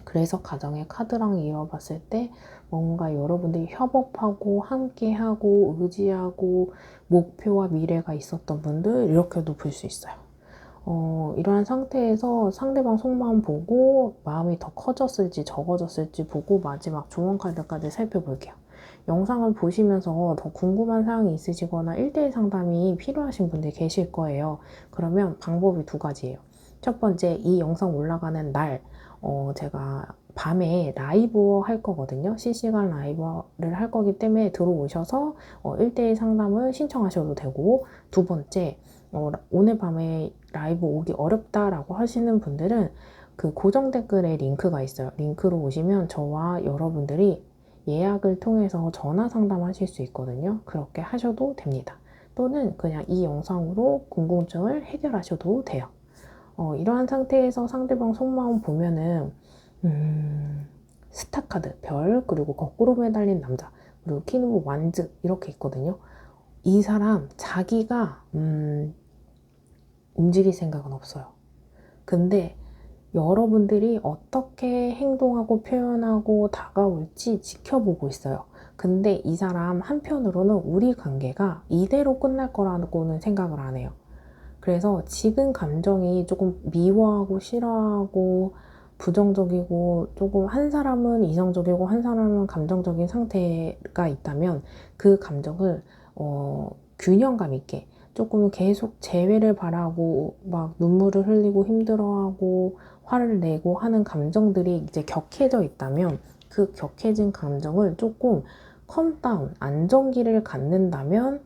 그래서 가정의 카드랑 이어봤을 때 뭔가 여러분들이 협업하고 함께하고 의지하고 목표와 미래가 있었던 분들 이렇게도 볼 수 있어요. 이러한 상태에서 상대방 속마음 보고 마음이 더 커졌을지 적어졌을지 보고 마지막 조언 카드까지 살펴볼게요. 영상을 보시면서 더 궁금한 사항이 있으시거나 1대1 상담이 필요하신 분들 계실 거예요. 그러면 방법이 두 가지예요. 첫 번째, 이 영상 올라가는 날 제가 밤에 라이브 할 거거든요. 실시간 라이브를 할 거기 때문에 들어오셔서 1대1 상담을 신청하셔도 되고, 두 번째, 오늘 밤에 라이브 오기 어렵다라고 하시는 분들은 그 고정 댓글에 링크가 있어요. 링크로 오시면 저와 여러분들이 예약을 통해서 전화 상담하실 수 있거든요. 그렇게 하셔도 됩니다. 또는 그냥 이 영상으로 궁금증을 해결하셔도 돼요. 이러한 상태에서 상대방 속마음 보면은 스타카드, 별, 그리고 거꾸로 매달린 남자, 그리고 키누브 완즈 이렇게 있거든요. 이 사람 자기가 움직일 생각은 없어요. 근데 여러분들이 어떻게 행동하고 표현하고 다가올지 지켜보고 있어요. 근데 이 사람 한편으로는 우리 관계가 이대로 끝날 거라고는 생각을 안 해요. 그래서 지금 감정이 조금 미워하고 싫어하고 부정적이고 조금 한 사람은 이성적이고 한 사람은 감정적인 상태가 있다면 그 감정을 균형감 있게 조금 계속 재회를 바라고 막 눈물을 흘리고 힘들어하고 화를 내고 하는 감정들이 이제 격해져 있다면 그 격해진 감정을 조금 컴다운, 안정기를 갖는다면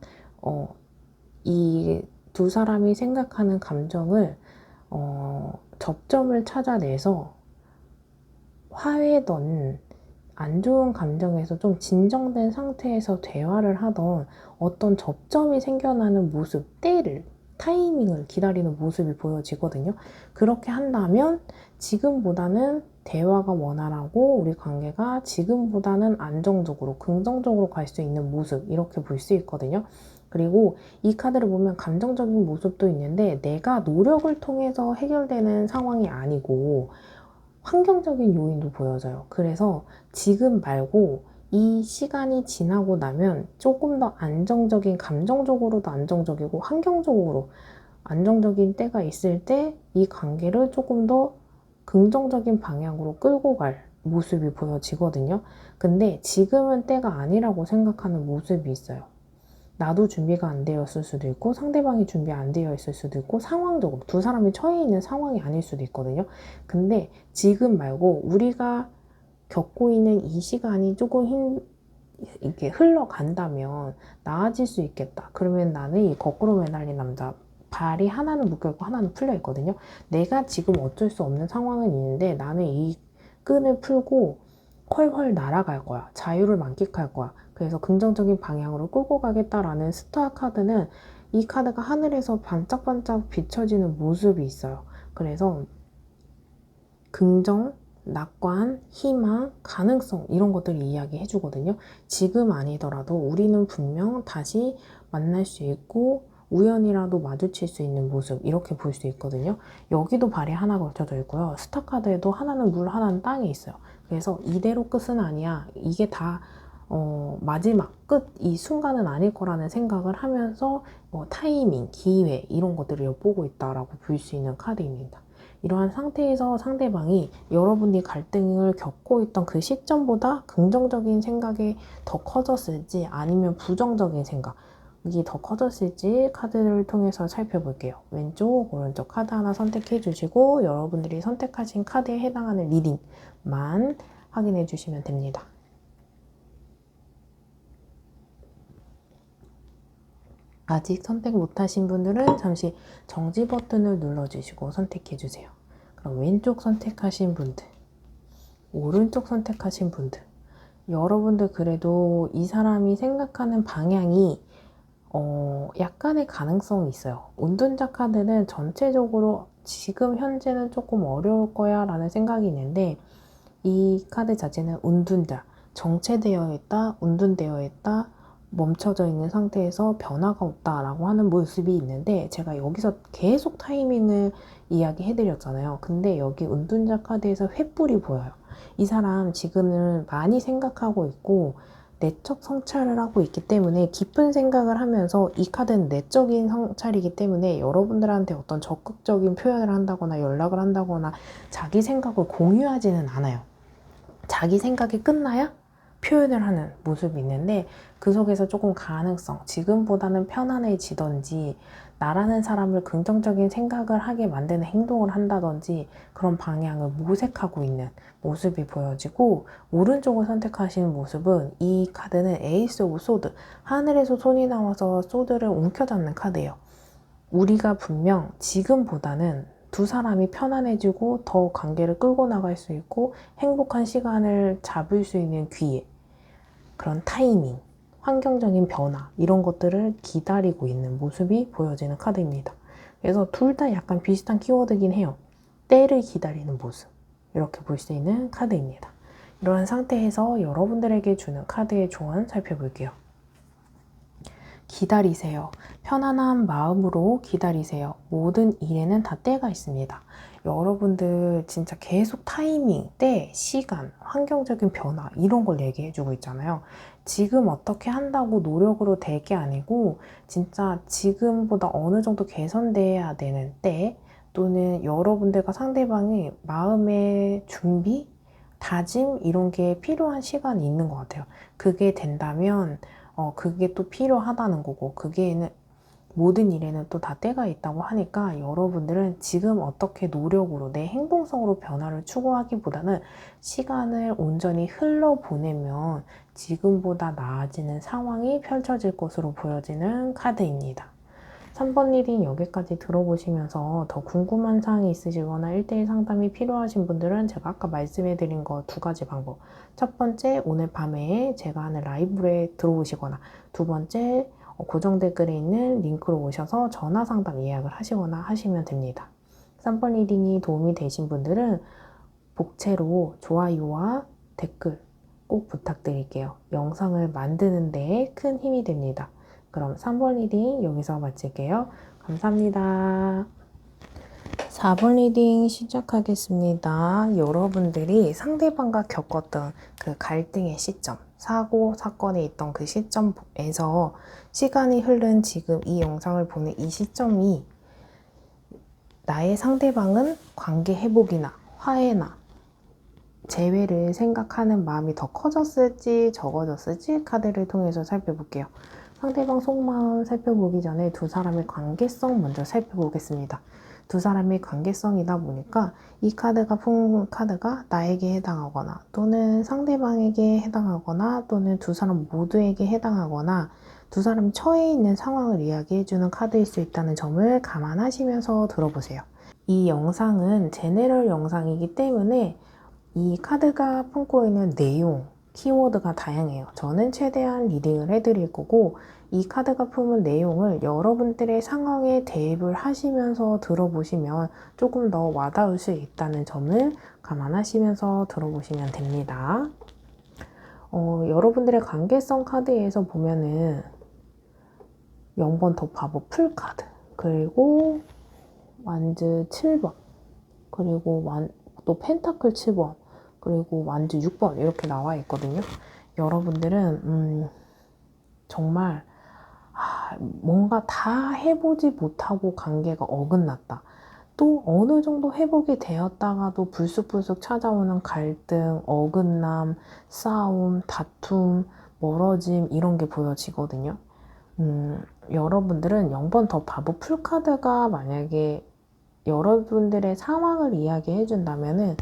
이 두 사람이 생각하는 감정을 접점을 찾아내서 화해던 안 좋은 감정에서 좀 진정된 상태에서 대화를 하던 어떤 접점이 생겨나는 모습, 타이밍을 기다리는 모습이 보여지거든요. 그렇게 한다면 지금보다는 대화가 원활하고 우리 관계가 지금보다는 안정적으로, 긍정적으로 갈 수 있는 모습, 이렇게 볼 수 있거든요. 그리고 이 카드를 보면 감정적인 모습도 있는데 내가 노력을 통해서 해결되는 상황이 아니고 환경적인 요인도 보여져요. 그래서 지금 말고 이 시간이 지나고 나면 조금 더 안정적인, 감정적으로도 안정적이고 환경적으로 안정적인 때가 있을 때 이 관계를 조금 더 긍정적인 방향으로 끌고 갈 모습이 보여지거든요. 근데 지금은 때가 아니라고 생각하는 모습이 있어요. 나도 준비가 안 되었을 수도 있고 상대방이 준비 안 되어 있을 수도 있고 상황적으로 두 사람이 처해 있는 상황이 아닐 수도 있거든요. 근데 지금 말고 우리가 겪고 있는 이 시간이 조금 이렇게 흘러간다면 나아질 수 있겠다. 그러면 나는 이 거꾸로 매달린 남자 발이 하나는 묶여있고 하나는 풀려있거든요. 내가 지금 어쩔 수 없는 상황은 있는데 나는 이 끈을 풀고 헐헐 날아갈 거야. 자유를 만끽할 거야. 그래서 긍정적인 방향으로 끌고 가겠다라는 스타 카드는 이 카드가 하늘에서 반짝반짝 비춰지는 모습이 있어요. 그래서 긍정, 낙관, 희망, 가능성 이런 것들을 이야기해 주거든요. 지금 아니더라도 우리는 분명 다시 만날 수 있고 우연이라도 마주칠 수 있는 모습 이렇게 볼 수 있거든요. 여기도 발이 하나 걸쳐져 있고요. 스타 카드에도 하나는 물, 하나는 땅에 있어요. 그래서 이대로 끝은 아니야. 이게 다 마지막 끝 이 순간은 아닐 거라는 생각을 하면서 타이밍, 기회 이런 것들을 엿보고 있다라고 볼 수 있는 카드입니다. 이러한 상태에서 상대방이 여러분이 갈등을 겪고 있던 그 시점보다 긍정적인 생각이 더 커졌을지 아니면 부정적인 생각이 더 커졌을지 카드를 통해서 살펴볼게요. 왼쪽, 오른쪽 카드 하나 선택해 주시고 여러분들이 선택하신 카드에 해당하는 리딩만 확인해 주시면 됩니다. 아직 선택 못하신 분들은 잠시 정지 버튼을 눌러주시고 선택해주세요. 그럼 왼쪽 선택하신 분들, 오른쪽 선택하신 분들, 여러분들 그래도 이 사람이 생각하는 방향이 약간의 가능성이 있어요. 운둔자 카드는 전체적으로 지금 현재는 조금 어려울 거야 라는 생각이 있는데 이 카드 자체는 운둔자, 정체되어 있다, 운둔되어 있다, 멈춰져 있는 상태에서 변화가 없다라고 하는 모습이 있는데 제가 여기서 계속 타이밍을 이야기해 드렸잖아요. 근데 여기 운둔자 카드에서 횃불이 보여요. 이 사람 지금은 많이 생각하고 있고 내적 성찰을 하고 있기 때문에 깊은 생각을 하면서 이 카드는 내적인 성찰이기 때문에 여러분들한테 어떤 적극적인 표현을 한다거나 연락을 한다거나 자기 생각을 공유하지는 않아요. 자기 생각이 끝나야 표현을 하는 모습이 있는데 그 속에서 조금 가능성, 지금보다는 편안해지던지 나라는 사람을 긍정적인 생각을 하게 만드는 행동을 한다든지 그런 방향을 모색하고 있는 모습이 보여지고 오른쪽을 선택하시는 모습은 이 카드는 에이스 오브 소드, 하늘에서 손이 나와서 소드를 움켜잡는 카드예요. 우리가 분명 지금보다는 두 사람이 편안해지고 더 관계를 끌고 나갈 수 있고 행복한 시간을 잡을 수 있는 기회, 그런 타이밍, 환경적인 변화 이런 것들을 기다리고 있는 모습이 보여지는 카드입니다. 그래서 둘 다 약간 비슷한 키워드긴 해요. 때를 기다리는 모습 이렇게 볼 수 있는 카드입니다. 이런 상태에서 여러분들에게 주는 카드의 조언 살펴볼게요. 기다리세요. 편안한 마음으로 기다리세요. 모든 일에는 다 때가 있습니다. 여러분들 진짜 계속 타이밍, 때, 시간, 환경적인 변화 이런 걸 얘기해주고 있잖아요. 지금 어떻게 한다고 노력으로 될 게 아니고 진짜 지금보다 어느 정도 개선돼야 되는 때 또는 여러분들과 상대방의 마음의 준비, 다짐 이런 게 필요한 시간이 있는 것 같아요. 그게 된다면 그게 또 필요하다는 거고 그게 모든 일에는 또 다 때가 있다고 하니까 여러분들은 지금 어떻게 노력으로 내 행동성으로 변화를 추구하기보다는 시간을 온전히 흘러보내면 지금보다 나아지는 상황이 펼쳐질 것으로 보여지는 카드입니다. 3번 리딩 여기까지 들어보시면서 더 궁금한 사항이 있으시거나 1대1 상담이 필요하신 분들은 제가 아까 말씀해드린 거 두 가지 방법. 첫 번째, 오늘 밤에 제가 하는 라이브에 들어오시거나 두 번째, 고정 댓글에 있는 링크로 오셔서 전화 상담 예약을 하시거나 하시면 됩니다. 3번 리딩이 도움이 되신 분들은 복채로 좋아요와 댓글 꼭 부탁드릴게요. 영상을 만드는 데 큰 힘이 됩니다. 그럼 3번 리딩 여기서 마칠게요. 감사합니다. 4번 리딩 시작하겠습니다. 여러분들이 상대방과 겪었던 그 갈등의 시점, 사고, 사건에 있던 그 시점에서 시간이 흐른 지금 이 영상을 보는 이 시점이 나의 상대방은 관계 회복이나 화해나 재회를 생각하는 마음이 더 커졌을지 적어졌을지 카드를 통해서 살펴볼게요. 상대방 속마음 살펴보기 전에 두 사람의 관계성 먼저 살펴보겠습니다. 두 사람의 관계성이다 보니까 이 카드가 푼 카드가 나에게 해당하거나 또는 상대방에게 해당하거나 또는 두 사람 모두에게 해당하거나 두 사람이 처해 있는 상황을 이야기해주는 카드일 수 있다는 점을 감안하시면서 들어보세요. 이 영상은 제네럴 영상이기 때문에 이 카드가 품고 있는 내용, 키워드가 다양해요. 저는 최대한 리딩을 해드릴 거고 이 카드가 품은 내용을 여러분들의 상황에 대입을 하시면서 들어보시면 조금 더 와닿을 수 있다는 점을 감안하시면서 들어보시면 됩니다. 여러분들의 관계성 카드에서 보면은 0번 더 바보 풀카드, 그리고 완즈 7번, 그리고 또 펜타클 7번, 그리고 완즈 6번 이렇게 나와 있거든요. 여러분들은 정말 뭔가 다 해보지 못하고 관계가 어긋났다. 또 어느 정도 회복이 되었다가도 불쑥불쑥 찾아오는 갈등, 어긋남, 싸움, 다툼, 멀어짐 이런 게 보여지거든요. 여러분들은 0번 더 바보 풀카드가 만약에 여러분들의 상황을 이야기해 준다면은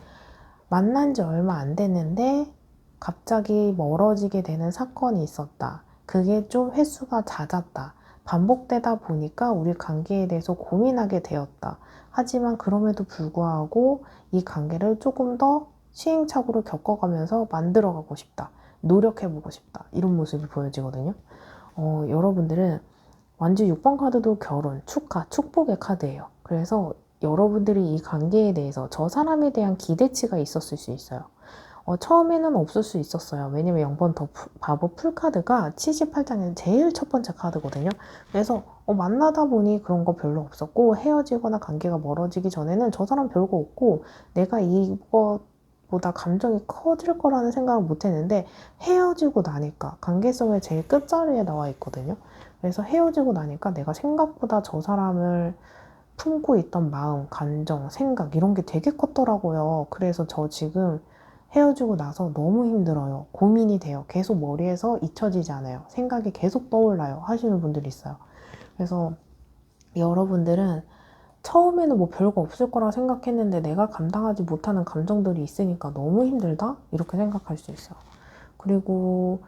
만난 지 얼마 안 됐는데 갑자기 멀어지게 되는 사건이 있었다. 그게 좀 횟수가 잦았다. 반복되다 보니까 우리 관계에 대해서 고민하게 되었다. 하지만 그럼에도 불구하고 이 관계를 조금 더 시행착오를 겪어가면서 만들어가고 싶다. 노력해보고 싶다. 이런 모습이 보여지거든요. 여러분들은 완주 6번 카드도 결혼, 축하, 축복의 카드예요. 그래서 여러분들이 이 관계에 대해서 저 사람에 대한 기대치가 있었을 수 있어요. 처음에는 없을 수 있었어요. 왜냐면 0번 더 바보 풀카드가 78장의 제일 첫 번째 카드거든요. 그래서 만나다 보니 그런 거 별로 없었고 헤어지거나 관계가 멀어지기 전에는 저 사람 별거 없고 내가 이것보다 감정이 커질 거라는 생각을 못 했는데 헤어지고 나니까 관계성의 제일 끝자리에 나와 있거든요. 그래서 헤어지고 나니까 내가 생각보다 저 사람을 품고 있던 마음, 감정, 생각 이런 게 되게 컸더라고요. 그래서 저 지금 헤어지고 나서 너무 힘들어요. 고민이 돼요. 계속 머리에서 잊혀지지 않아요. 생각이 계속 떠올라요. 하시는 분들이 있어요. 그래서 여러분들은 처음에는 뭐 별거 없을 거라 생각했는데 내가 감당하지 못하는 감정들이 있으니까 너무 힘들다? 이렇게 생각할 수 있어요. 그리고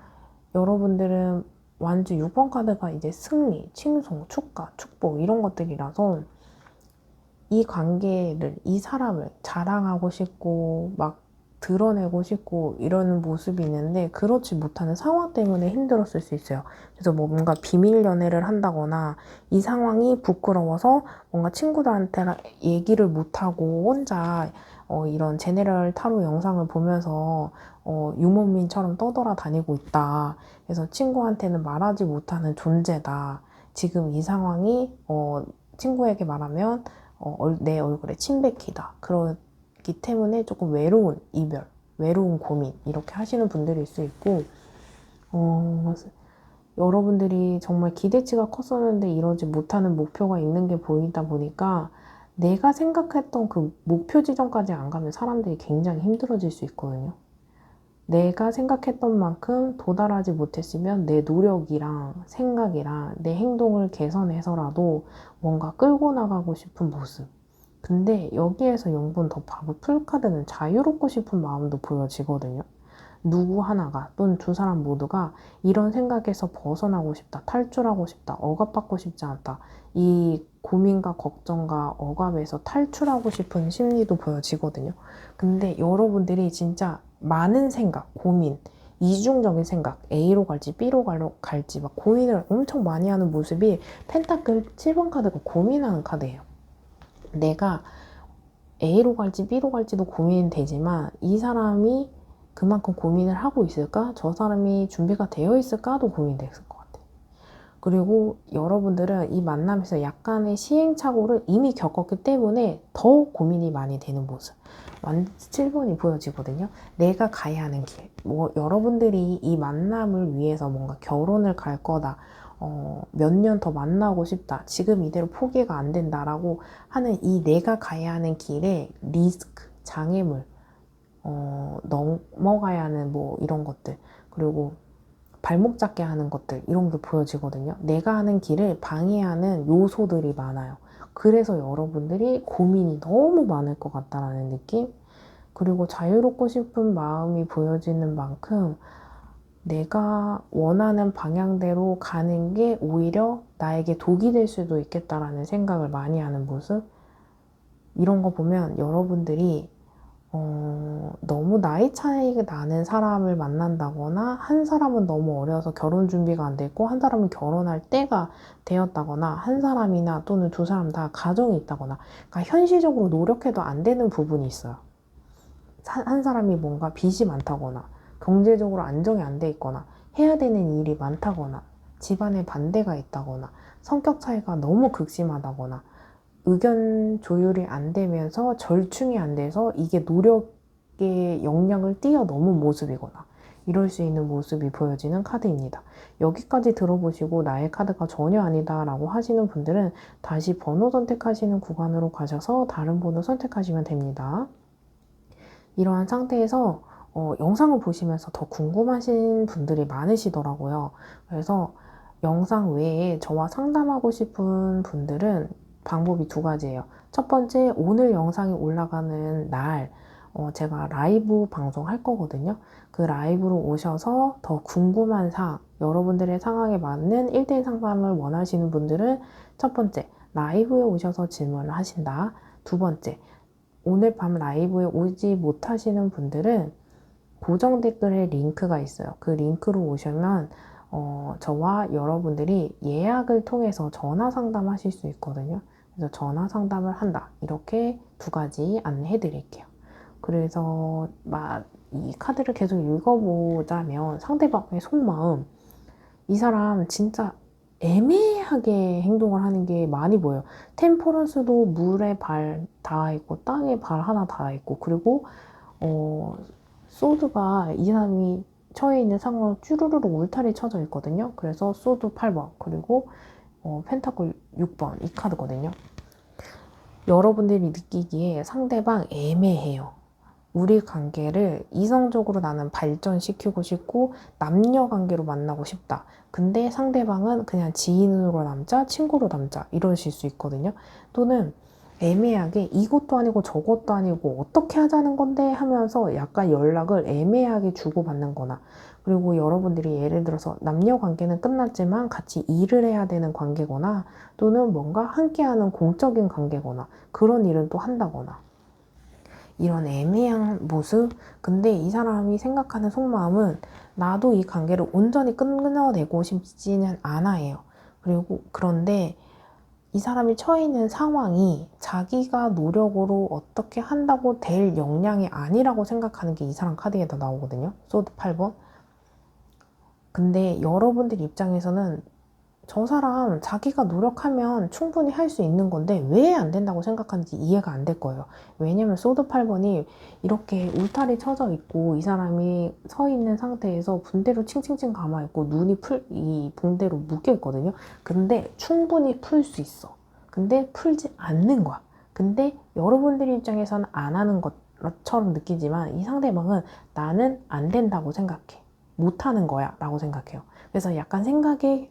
여러분들은 완주 6번 카드가 이제 승리, 칭송, 축하, 축복 이런 것들이라서 이 관계를, 이 사람을 자랑하고 싶고 막 드러내고 싶고 이러는 모습이 있는데 그렇지 못하는 상황 때문에 힘들었을 수 있어요. 그래서 뭔가 비밀 연애를 한다거나 이 상황이 부끄러워서 뭔가 친구들한테 얘기를 못하고 혼자 이런 제네럴 타로 영상을 보면서 유목민처럼 떠돌아 다니고 있다. 그래서 친구한테는 말하지 못하는 존재다. 지금 이 상황이 친구에게 말하면 내 얼굴에 침 뱉기다. 그렇기 때문에 조금 외로운 이별, 외로운 고민 이렇게 하시는 분들일 수 있고 여러분들이 정말 기대치가 컸었는데 이루지 못하는 목표가 있는 게 보이다 보니까 내가 생각했던 그 목표 지점까지 안 가면 사람들이 굉장히 힘들어질 수 있거든요. 내가 생각했던 만큼 도달하지 못했으면 내 노력이랑 생각이랑 내 행동을 개선해서라도 뭔가 끌고 나가고 싶은 모습. 근데 여기에서 0번 더 바보 풀카드는 자유롭고 싶은 마음도 보여지거든요. 누구 하나가 또는 두 사람 모두가 이런 생각에서 벗어나고 싶다, 탈출하고 싶다, 억압받고 싶지 않다. 이 고민과 걱정과 억압에서 탈출하고 싶은 심리도 보여지거든요. 근데 여러분들이 진짜 많은 생각, 고민, 이중적인 생각, A로 갈지 B로 갈지 막 고민을 엄청 많이 하는 모습이 펜타클 7번 카드가 고민하는 카드예요. 내가 A로 갈지 B로 갈지도 고민되지만 이 사람이 그만큼 고민을 하고 있을까? 저 사람이 준비가 되어 있을까도 고민됐을 것 같아요. 그리고 여러분들은 이 만남에서 약간의 시행착오를 이미 겪었기 때문에 더 고민이 많이 되는 모습. 완전 7번이 보여지거든요. 내가 가야 하는 길. 여러분들이 이 만남을 위해서 뭔가 결혼을 갈 거다. 몇 년 더 만나고 싶다. 지금 이대로 포기가 안 된다라고 하는 이 내가 가야 하는 길에 리스크, 장애물, 넘어가야 하는 뭐 이런 것들, 그리고 발목 잡게 하는 것들, 이런 게 보여지거든요. 내가 하는 길을 방해하는 요소들이 많아요. 그래서 여러분들이 고민이 너무 많을 것 같다라는 느낌? 그리고 자유롭고 싶은 마음이 보여지는 만큼 내가 원하는 방향대로 가는 게 오히려 나에게 독이 될 수도 있겠다라는 생각을 많이 하는 모습? 이런 거 보면 여러분들이 너무 나이 차이가 나는 사람을 만난다거나 한 사람은 너무 어려서 결혼 준비가 안 됐고 한 사람은 결혼할 때가 되었다거나 한 사람이나 또는 두 사람 다 가정이 있다거나 그러니까 현실적으로 노력해도 안 되는 부분이 있어요. 한 사람이 뭔가 빚이 많다거나 경제적으로 안정이 안 돼 있거나 해야 되는 일이 많다거나 집안에 반대가 있다거나 성격 차이가 너무 극심하다거나 의견 조율이 안 되면서 절충이 안 돼서 이게 노력의 역량을 뛰어넘은 모습이거나 이럴 수 있는 모습이 보여지는 카드입니다. 여기까지 들어보시고 나의 카드가 전혀 아니다 라고 하시는 분들은 다시 번호 선택하시는 구간으로 가셔서 다른 번호 선택하시면 됩니다. 이러한 상태에서 영상을 보시면서 더 궁금하신 분들이 많으시더라고요. 그래서 영상 외에 저와 상담하고 싶은 분들은 방법이 두 가지예요. 첫 번째, 오늘 영상이 올라가는 날 제가 라이브 방송할 거거든요. 그 라이브로 오셔서 더 궁금한 사항, 여러분들의 상황에 맞는 1대1 상담을 원하시는 분들은 첫 번째, 라이브에 오셔서 질문을 하신다. 두 번째, 오늘 밤 라이브에 오지 못하시는 분들은 고정 댓글에 링크가 있어요. 그 링크로 오시면 저와 여러분들이 예약을 통해서 전화 상담하실 수 있거든요. 그래서 전화 상담을 한다. 이렇게 두 가지 안내해 드릴게요. 그래서 이 카드를 계속 읽어보자면 상대방의 속마음, 이 사람 진짜 애매하게 행동을 하는 게 많이 보여요. 템퍼런스도 물에 발 닿아 있고 땅에 발 하나 닿아 있고 그리고 소드가 이 사람이 처해 있는 상황 쭈루루루 울타리 쳐져 있거든요. 그래서 소드 8번 그리고 펜타클 6번 이 카드거든요. 여러분들이 느끼기에 상대방 애매해요. 우리 관계를 이성적으로 나는 발전시키고 싶고 남녀 관계로 만나고 싶다. 근데 상대방은 그냥 지인으로 남자, 친구로 남자 이러실 수 있거든요. 또는 애매하게 이것도 아니고 저것도 아니고 어떻게 하자는 건데 하면서 약간 연락을 애매하게 주고받는 거나 그리고 여러분들이 예를 들어서 남녀 관계는 끝났지만 같이 일을 해야 되는 관계거나 또는 뭔가 함께하는 공적인 관계거나 그런 일은 또 한다거나 이런 애매한 모습. 근데 이 사람이 생각하는 속마음은 나도 이 관계를 온전히 끊어내고 싶지는 않아요. 그리고 그런데 이 사람이 처해 있는 상황이 자기가 노력으로 어떻게 한다고 될 역량이 아니라고 생각하는 게 이 사람 카드에다 나오거든요. 소드 8번. 근데 여러분들 입장에서는 저 사람 자기가 노력하면 충분히 할 수 있는 건데 왜 안 된다고 생각하는지 이해가 안 될 거예요. 왜냐면 소드 8번이 이렇게 울타리 쳐져 있고 이 사람이 서 있는 상태에서 붕대로 칭칭칭 감아 있고 눈이 이 붕대로 묶여 있거든요. 근데 충분히 풀 수 있어. 근데 풀지 않는 거야. 근데 여러분들 입장에서는 안 하는 것처럼 느끼지만 이 상대방은 나는 안 된다고 생각해. 못 하는 거야 라고 생각해요. 그래서 약간 생각에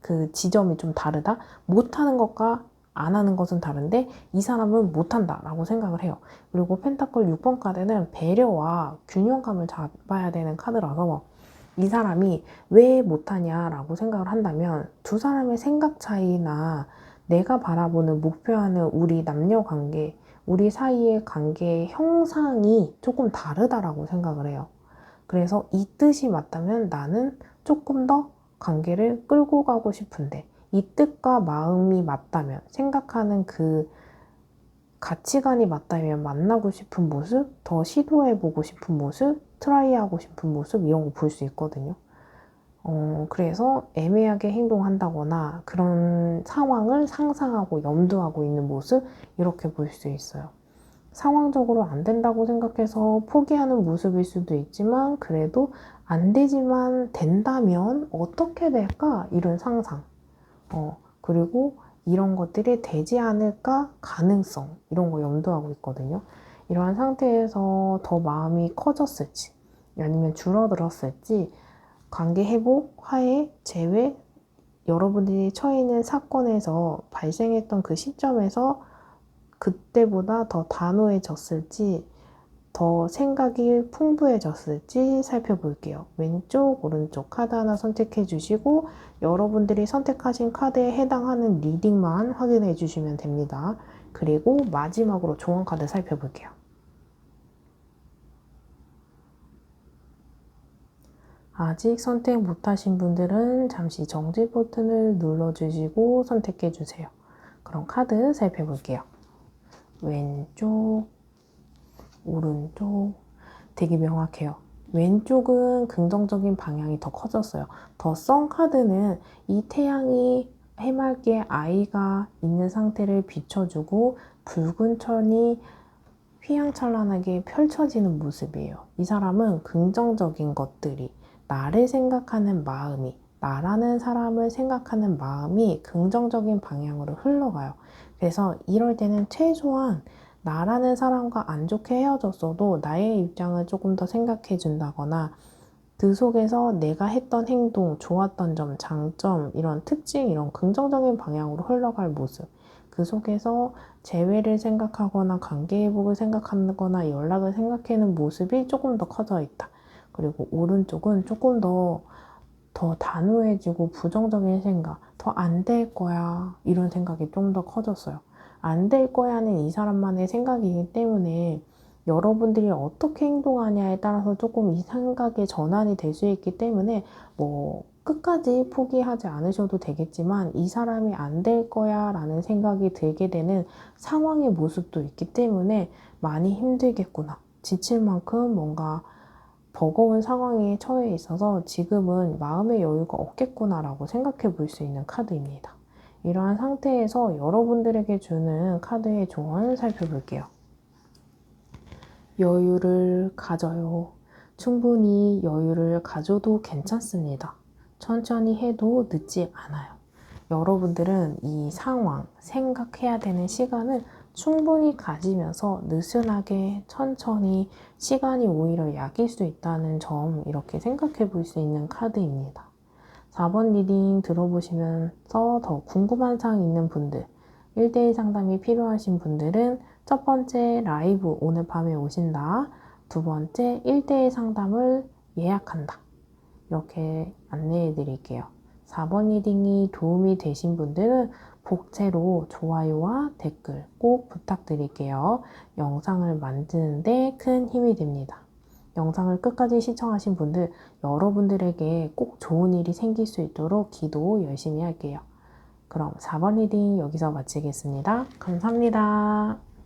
그 지점이 좀 다르다? 못하는 것과 안 하는 것은 다른데 이 사람은 못한다 라고 생각을 해요. 그리고 펜타클 6번 카드는 배려와 균형감을 잡아야 되는 카드라서 이 사람이 왜 못하냐 라고 생각을 한다면 두 사람의 생각 차이나 내가 바라보는 목표하는 우리 남녀 관계, 우리 사이의 관계의 형상이 조금 다르다라고 생각을 해요. 그래서 이 뜻이 맞다면 나는 조금 더 관계를 끌고 가고 싶은데 이 뜻과 마음이 맞다면 생각하는 그 가치관이 맞다면 만나고 싶은 모습, 더 시도해보고 싶은 모습, 트라이하고 싶은 모습 이런 거 볼 수 있거든요. 그래서 애매하게 행동한다거나 그런 상황을 상상하고 염두하고 있는 모습 이렇게 볼 수 있어요. 상황적으로 안 된다고 생각해서 포기하는 모습일 수도 있지만 그래도 안 되지만 된다면 어떻게 될까? 이런 상상. 그리고 이런 것들이 되지 않을까? 가능성. 이런 거 염두하고 있거든요. 이러한 상태에서 더 마음이 커졌을지 아니면 줄어들었을지 관계 회복, 화해, 재회 여러분들이 처해 있는 사건에서 발생했던 그 시점에서 그때보다 더 단호해졌을지 더 생각이 풍부해졌을지 살펴볼게요. 왼쪽, 오른쪽 카드 하나 선택해 주시고 여러분들이 선택하신 카드에 해당하는 리딩만 확인해 주시면 됩니다. 그리고 마지막으로 조언 카드 살펴볼게요. 아직 선택 못하신 분들은 잠시 정지 버튼을 눌러주시고 선택해주세요. 그럼 카드 살펴볼게요. 왼쪽, 오른쪽, 되게 명확해요. 왼쪽은 긍정적인 방향이 더 커졌어요. 더 썬 카드는 이 태양이 해맑게 아이가 있는 상태를 비춰주고 붉은 천이 휘황찬란하게 펼쳐지는 모습이에요. 이 사람은 긍정적인 것들이, 나를 생각하는 마음이, 나라는 사람을 생각하는 마음이 긍정적인 방향으로 흘러가요. 그래서 이럴 때는 최소한 나라는 사람과 안 좋게 헤어졌어도 나의 입장을 조금 더 생각해 준다거나 그 속에서 내가 했던 행동, 좋았던 점, 장점, 이런 특징, 이런 긍정적인 방향으로 흘러갈 모습. 그 속에서 재회를 생각하거나 관계회복을 생각하거나 연락을 생각하는 모습이 조금 더 커져 있다. 그리고 오른쪽은 조금 더 단호해지고 부정적인 생각, 더 안 될 거야, 이런 생각이 좀 더 커졌어요. 안 될 거야는 이 사람만의 생각이기 때문에 여러분들이 어떻게 행동하냐에 따라서 조금 이 생각의 전환이 될 수 있기 때문에 뭐 끝까지 포기하지 않으셔도 되겠지만 이 사람이 안 될 거야 라는 생각이 들게 되는 상황의 모습도 있기 때문에 많이 힘들겠구나, 지칠 만큼 뭔가 버거운 상황에 처해 있어서 지금은 마음의 여유가 없겠구나라고 생각해 볼 수 있는 카드입니다. 이러한 상태에서 여러분들에게 주는 카드의 조언을 살펴볼게요. 여유를 가져요. 충분히 여유를 가져도 괜찮습니다. 천천히 해도 늦지 않아요. 여러분들은 이 상황, 생각해야 되는 시간을 충분히 가지면서 느슨하게 천천히 시간이 오히려 약일 수 있다는 점, 이렇게 생각해 볼 수 있는 카드입니다. 4번 리딩 들어보시면서 더 궁금한 사항 있는 분들, 1대1 상담이 필요하신 분들은 첫 번째 라이브 오늘 밤에 오신다, 두 번째 1대1 상담을 예약한다, 이렇게 안내해 드릴게요. 4번 리딩이 도움이 되신 분들은 복채로 좋아요와 댓글 꼭 부탁드릴게요. 영상을 만드는데 큰 힘이 됩니다. 영상을 끝까지 시청하신 분들, 여러분들에게 꼭 좋은 일이 생길 수 있도록 기도 열심히 할게요. 그럼 4번 리딩 여기서 마치겠습니다. 감사합니다.